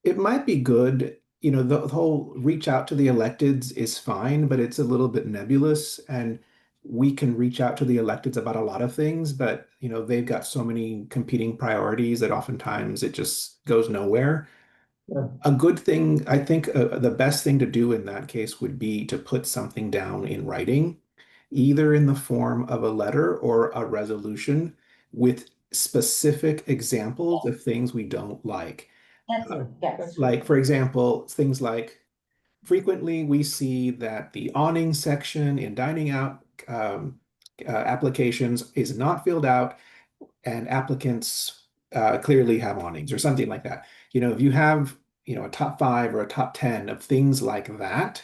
It might be good, you know, the whole reach out to the electeds is fine, but it's a little bit nebulous, and we can reach out to the electeds about a lot of things, but you know, they've got so many competing priorities that oftentimes it just goes nowhere. Yeah. A good thing, I think, the best thing to do in that case would be to put something down in writing, either in the form of a letter or a resolution with specific examples of things we don't like. Yes. Like, for example, things like frequently we see that the awning section in dining out applications is not filled out, and applicants clearly have awnings or something like that. You know, if you have, you know, a top 5 or a top 10 of things like that,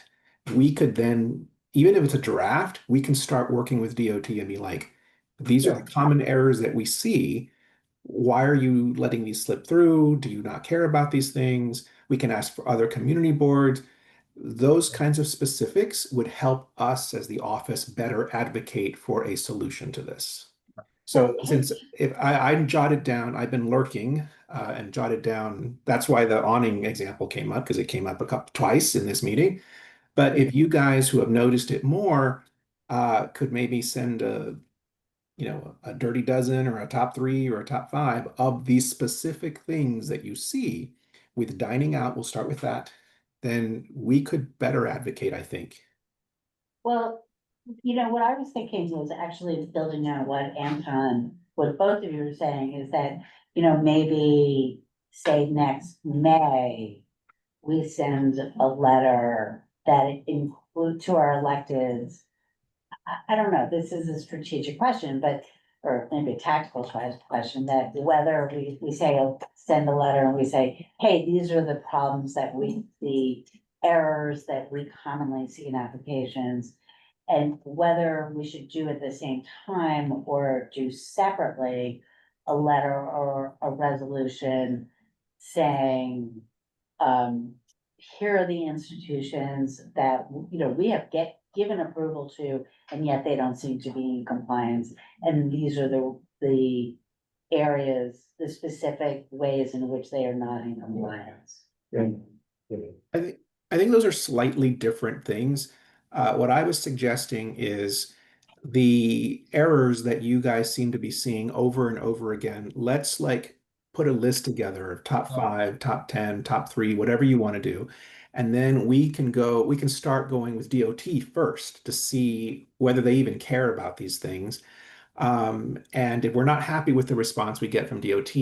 we could then, even if it's a draft, we can start working with DOT and be like, these are the common errors that we see. Why are you letting these slip through? Do you not care about these things? We can ask for other community boards. Those kinds of specifics would help us as the office better advocate for a solution to this. So since if I jotted down, I've been lurking and jotted down, that's why the awning example came up, because it came up twice in this meeting. But if you guys who have noticed it more could maybe send a dirty dozen or a top 3 or a top 5 of these specific things that you see with dining out, we'll start with that, then we could better advocate, I think. Well, you know, what I was thinking was actually building on what both of you were saying is that, you know, maybe say next May, we send a letter that include to our electeds. I don't know, this is a strategic question, but, or maybe a tactical question, that whether we say, send a letter and we say, hey, these are the problems that we see, errors that we commonly see in applications. And whether we should do at the same time or do separately a letter or a resolution saying, here are the institutions that, you know, we have given approval to, and yet they don't seem to be in compliance. And these are the areas, the specific ways in which they are not in compliance. I think those are slightly different things. What I was suggesting is the errors that you guys seem to be seeing over and over again. Let's like put a list together of top 5, top 10, top 3, whatever you want to do. And then we can start going with DOT first to see whether they even care about these things. And if we're not happy with the response we get from DOT,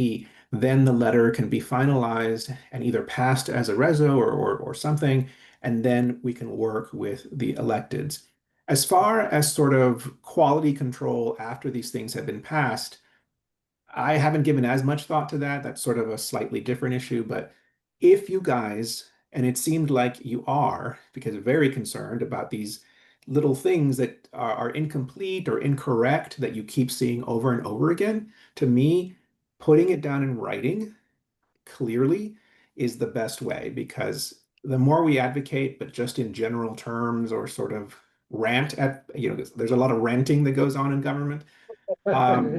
then the letter can be finalized and either passed as a reso or something, and then we can work with the electeds. As far as sort of quality control after these things have been passed, I haven't given as much thought to that. That's sort of a slightly different issue. But if you guys, and it seemed like you are, because very concerned about these little things that are incomplete or incorrect that you keep seeing over and over again, to me, putting it down in writing clearly is the best way, because the more we advocate, but just in general terms or sort of rant at, there's a lot of ranting that goes on in government. But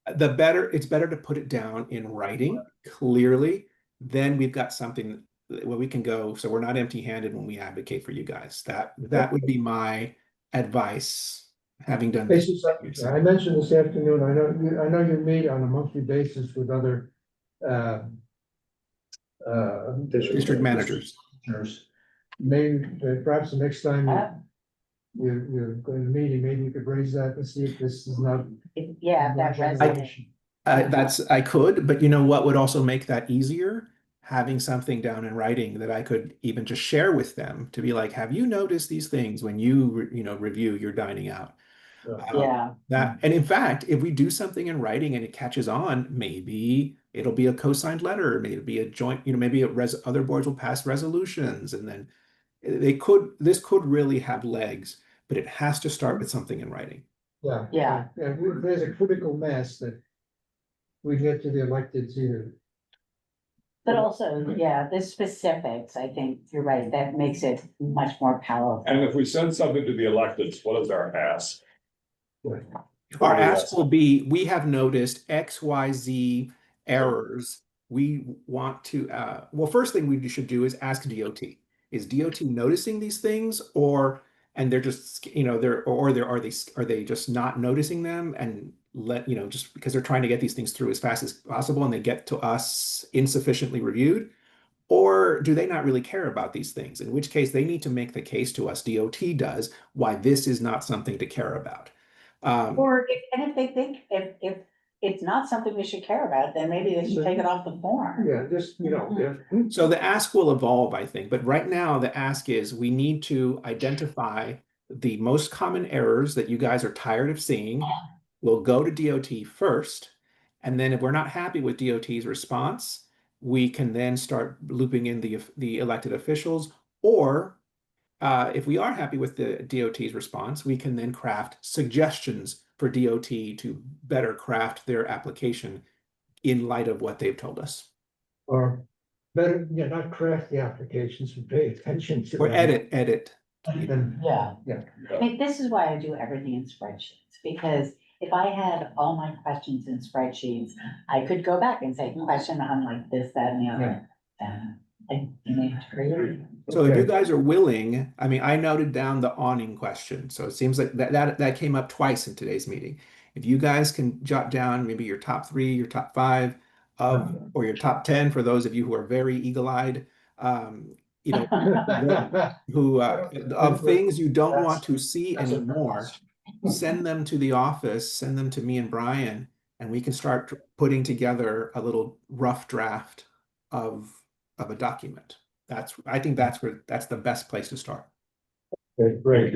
it's better to put it down in writing clearly. Then we've got something where we can go, so we're not empty-handed when we advocate for you guys. That would be my advice, having done this. Basically, I mentioned this afternoon, I know you meet on a monthly basis with other District managers. Maybe perhaps the next time you're going to meeting, maybe you could raise that and see if this is not. Yeah, that resonates. I could, but you know what would also make that easier? Having something down in writing that I could even just share with them to be like, have you noticed these things when you review your dining out? And in fact, if we do something in writing and it catches on, maybe it'll be a co-signed letter, maybe it'll be a joint, maybe other boards will pass resolutions, and then this could really have legs, but it has to start with something in writing. Yeah. There's a critical mass that we get to the electeds here. But also, the specifics, I think you're right, that makes it much more powerful. And if we send something to the electeds, what is our ask? Our ask will be, we have noticed XYZ errors. We want to, well, first thing we should do is ask DOT. Is DOT noticing these things, and they're just, are they just not noticing them and just because they're trying to get these things through as fast as possible and they get to us insufficiently reviewed? Or do they not really care about these things? In which case they need to make the case to us, DOT does, why this is not something to care about. If they think if it's not something we should care about, then maybe they should take it off the form. Yeah, just, So the ask will evolve, I think, but right now the ask is we need to identify the most common errors that you guys are tired of seeing. We'll go to DOT first, and then if we're not happy with DOT's response, we can then start looping in the elected officials, or if we are happy with the DOT's response, we can then craft suggestions for DOT to better craft their application in light of what they've told us. Or better, not craft the applications, but pay attention to. Or edit. Yeah. I mean, this is why I do everything in spreadsheets, because if I had all my questions in spreadsheets, I could go back and say, question on like this, that, and the other. So if you guys are willing, I mean, I noted down the awning question. So it seems like that came up twice in today's meeting. If you guys can jot down maybe your top 3, your top 5 or your top 10 for those of you who are very eagle-eyed, who of things you don't want to see anymore, send them to the office, send them to me and Brian, and we can start putting together a little rough draft of a document. I think that's the best place to start. Okay, great.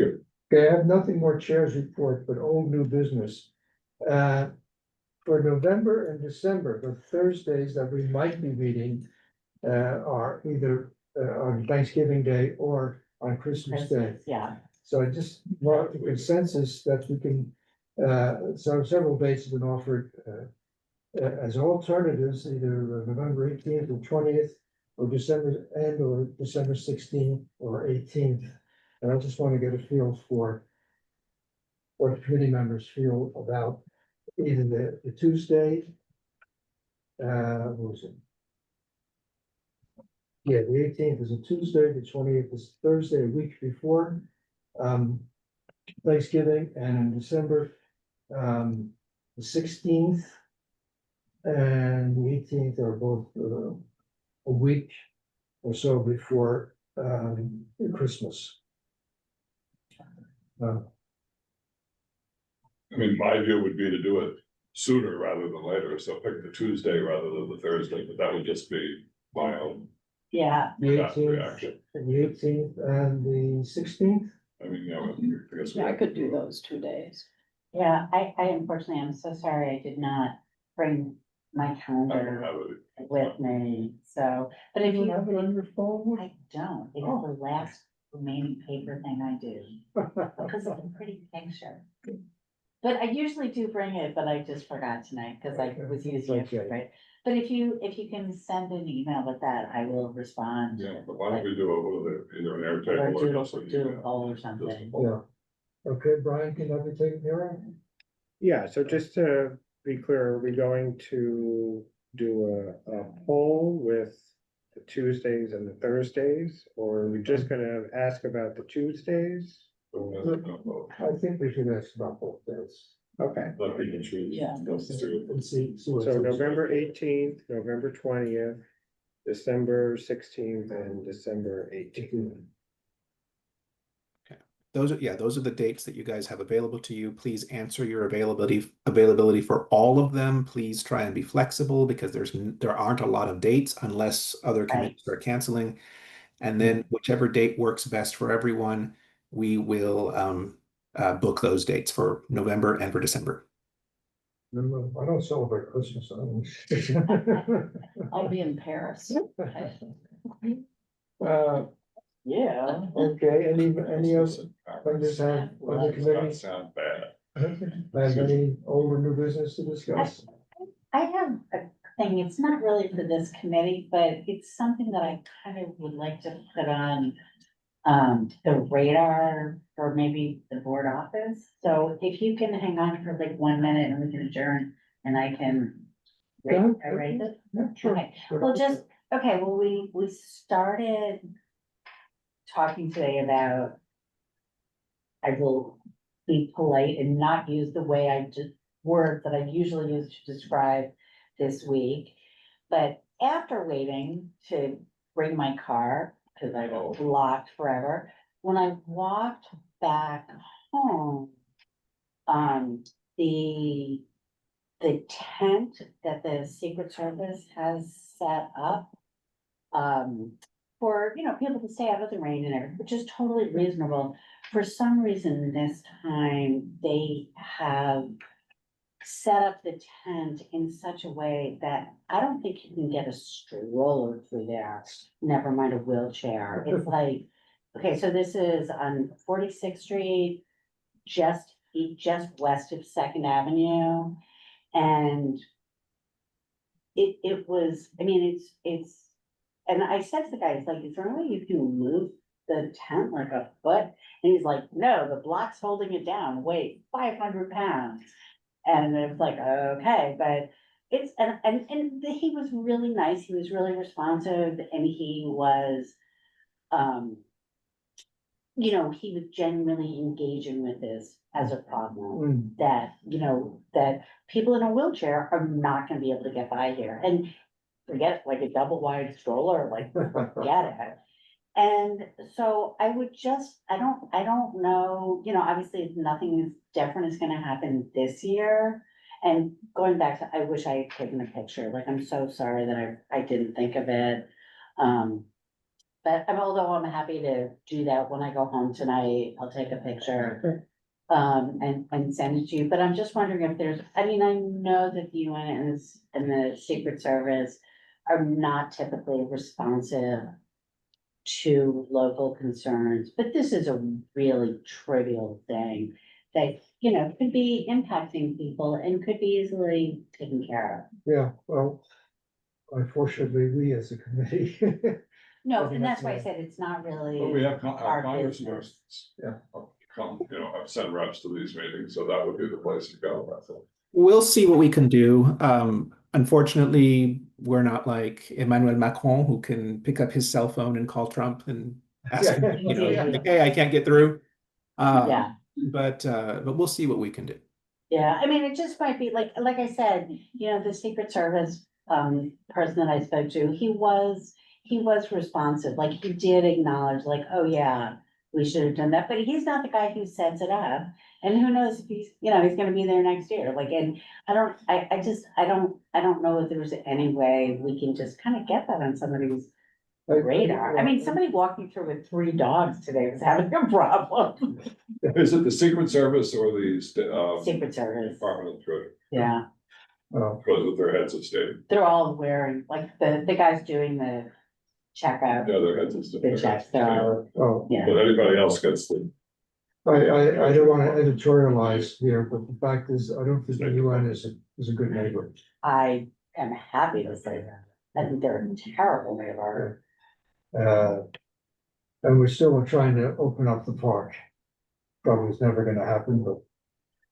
Okay, I have nothing more chairs report, but old new business. For November and December, the Thursdays that we might be meeting are either on Thanksgiving Day or on Christmas Day. Yeah. So I just want the consensus that we can, so several dates have been offered as alternatives, either November 18th or 20th, or December 16th or 18th. And I just want to get a feel for what the committee members feel about either the Tuesday, what was it? Yeah, the 18th is a Tuesday, the 20th is Thursday, a week before Thanksgiving, and in December, the 16th and the 18th are both a week or so before Christmas. I mean, my view would be to do it sooner rather than later, so pick the Tuesday rather than the Thursday, but that would just be my own. Yeah. The 18th, and the 16th. I mean, I guess. I could do those 2 days. Yeah, I unfortunately, I'm so sorry, I did not bring my calendar with me, so, but if you have it on your phone? I don't, it's the last remaining paper thing I do, because of the pretty picture. But I usually do bring it, but I just forgot tonight, because I was using Okay. it, right? But if you can send an email with that, I will respond. Yeah, but why don't we do it with either an Or Airtable or doodle, just an doodle email? poll or something. Yeah. Okay, Brian, can that be taken care of? Yeah, so just to be clear, are we going to do a poll with the Tuesdays and the Thursdays? Or are we just gonna ask about the Tuesdays? I think we should ask about both days. Okay, Let people choose. Yeah. Let's do it. And see what. so November 18th, November 20th, December 16th, and December 18th. Those are the dates that you guys have available to you. Please answer your availability for all of them. Please try and be flexible because there aren't a lot of dates unless other committees are canceling. And then whichever date works best for everyone, we will book those dates for November and for December. I don't celebrate Christmas. I I'll be in Paris. Uh, Yeah. okay, any else, just have, other Doesn't committees, sound bad. have any old or new business to discuss? I have a thing, it's not really for this committee, but it's something that I kind of would like to put on the radar for maybe the board office. So if you can hang on for like 1 minute and we can adjourn and I can Yeah, raise it. Yeah, sure. Okay, well, just, okay, well, we started talking today about, I will be polite and not use the way I just, words that I usually use to describe this week. But after waiting to bring my car, because I was locked forever, when I walked back home, the tent that the Secret Service has set up, for, people to stay out of the rain and everything, which is totally reasonable. For some reason, this time, they have set up the tent in such a way that I don't think you can get a stroller through there, never mind a wheelchair. It's like, okay, so this is on 46th Street, just west of Second Avenue. And it was, I mean, it's, and I said to the guy, it's like, is there any way you can move the tent like a foot? And he's like, no, the block's holding it down, wait, 500 pounds. And it was like, okay, but it's, and he was really nice, he was really responsive, and he was, he was genuinely engaging with this as a problem. That, that people in a wheelchair are not gonna be able to get by here, and forget like a double wide stroller, like, forget it. And so I would just, I don't know, obviously nothing is different is gonna happen this year. And going back to, I wish I had taken a picture, like, I'm so sorry that I didn't think of it. But although I'm happy to do that when I go home tonight, I'll take a picture. And send it to you, but I'm just wondering if there's, I mean, I know that the UN and the Secret Service are not typically responsive to local concerns, but this is a really trivial thing that, could be impacting people and could be easily taken care of. Yeah, well, unfortunately, we as a committee. No, I think and that's why I that's said it's not really. But we have our Congress business. come, send reps to these meetings, so that would be the place to go, I think. We'll see what we can do. Unfortunately, we're not like Emmanuel Macron, who can pick up his cell phone and call Trump and ask him, like, hey, I can't get through. Yeah. But we'll see what we can do. Yeah, I mean, it just might be like I said, the Secret Service person that I spoke to, he was responsive, like he did acknowledge, like, oh yeah, we should have done that, but he's not the guy who sets it up. And who knows if he's gonna be there next year, like, and I don't know if there's any way we can just kind of get that on somebody's radar. I mean, somebody walking through with 3 dogs today was having a problem. Is it the Secret Service or the Secret Service, Department of the Treasury? yeah. Oh, Because of their heads of state. They're all wearing, like, the guys doing the check out The other heads is. the check, so, Oh, yeah. But everybody else gets the, I don't want to editorialize here, but the fact is, I don't think the UN is a good neighbor. I am happy to say that. I think they're a terrible neighbor. And we're still trying to open up the park. Probably it's never gonna happen, but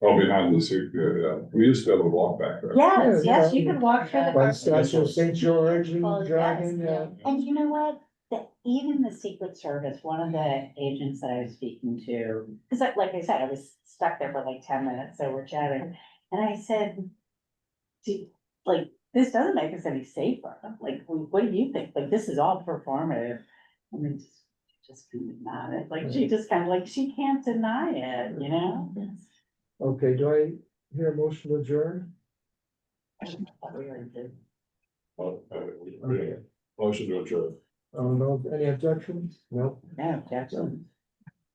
well, behind the suit, we used to be able to walk back there. Yes, Yeah, yes, yeah. you could walk through the. by the statue of St. George and Well, the dragon, yes, and you know what? Even the Secret Service, one of the agents that I was speaking to, because like I said, I was stuck there for like 10 minutes, so we're chatting. And I said, like, this doesn't make us any safer. Like, what do you think? Like, this is all performative. And then just kind of nodded, like, she just kind of like, she can't deny it, you know? okay, do I hear a motion to adjourn? Okay. Motion to adjourn. No, any objections? No? No objection.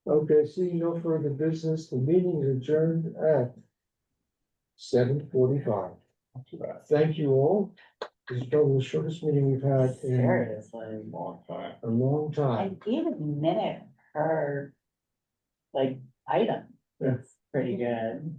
Okay, seeing no further business, the meeting is adjourned at 7:45. Thank you all. This is probably the shortest meeting we've had in Seriously. Long time. a long time. And even minute per, like, item, Yeah. it's pretty good.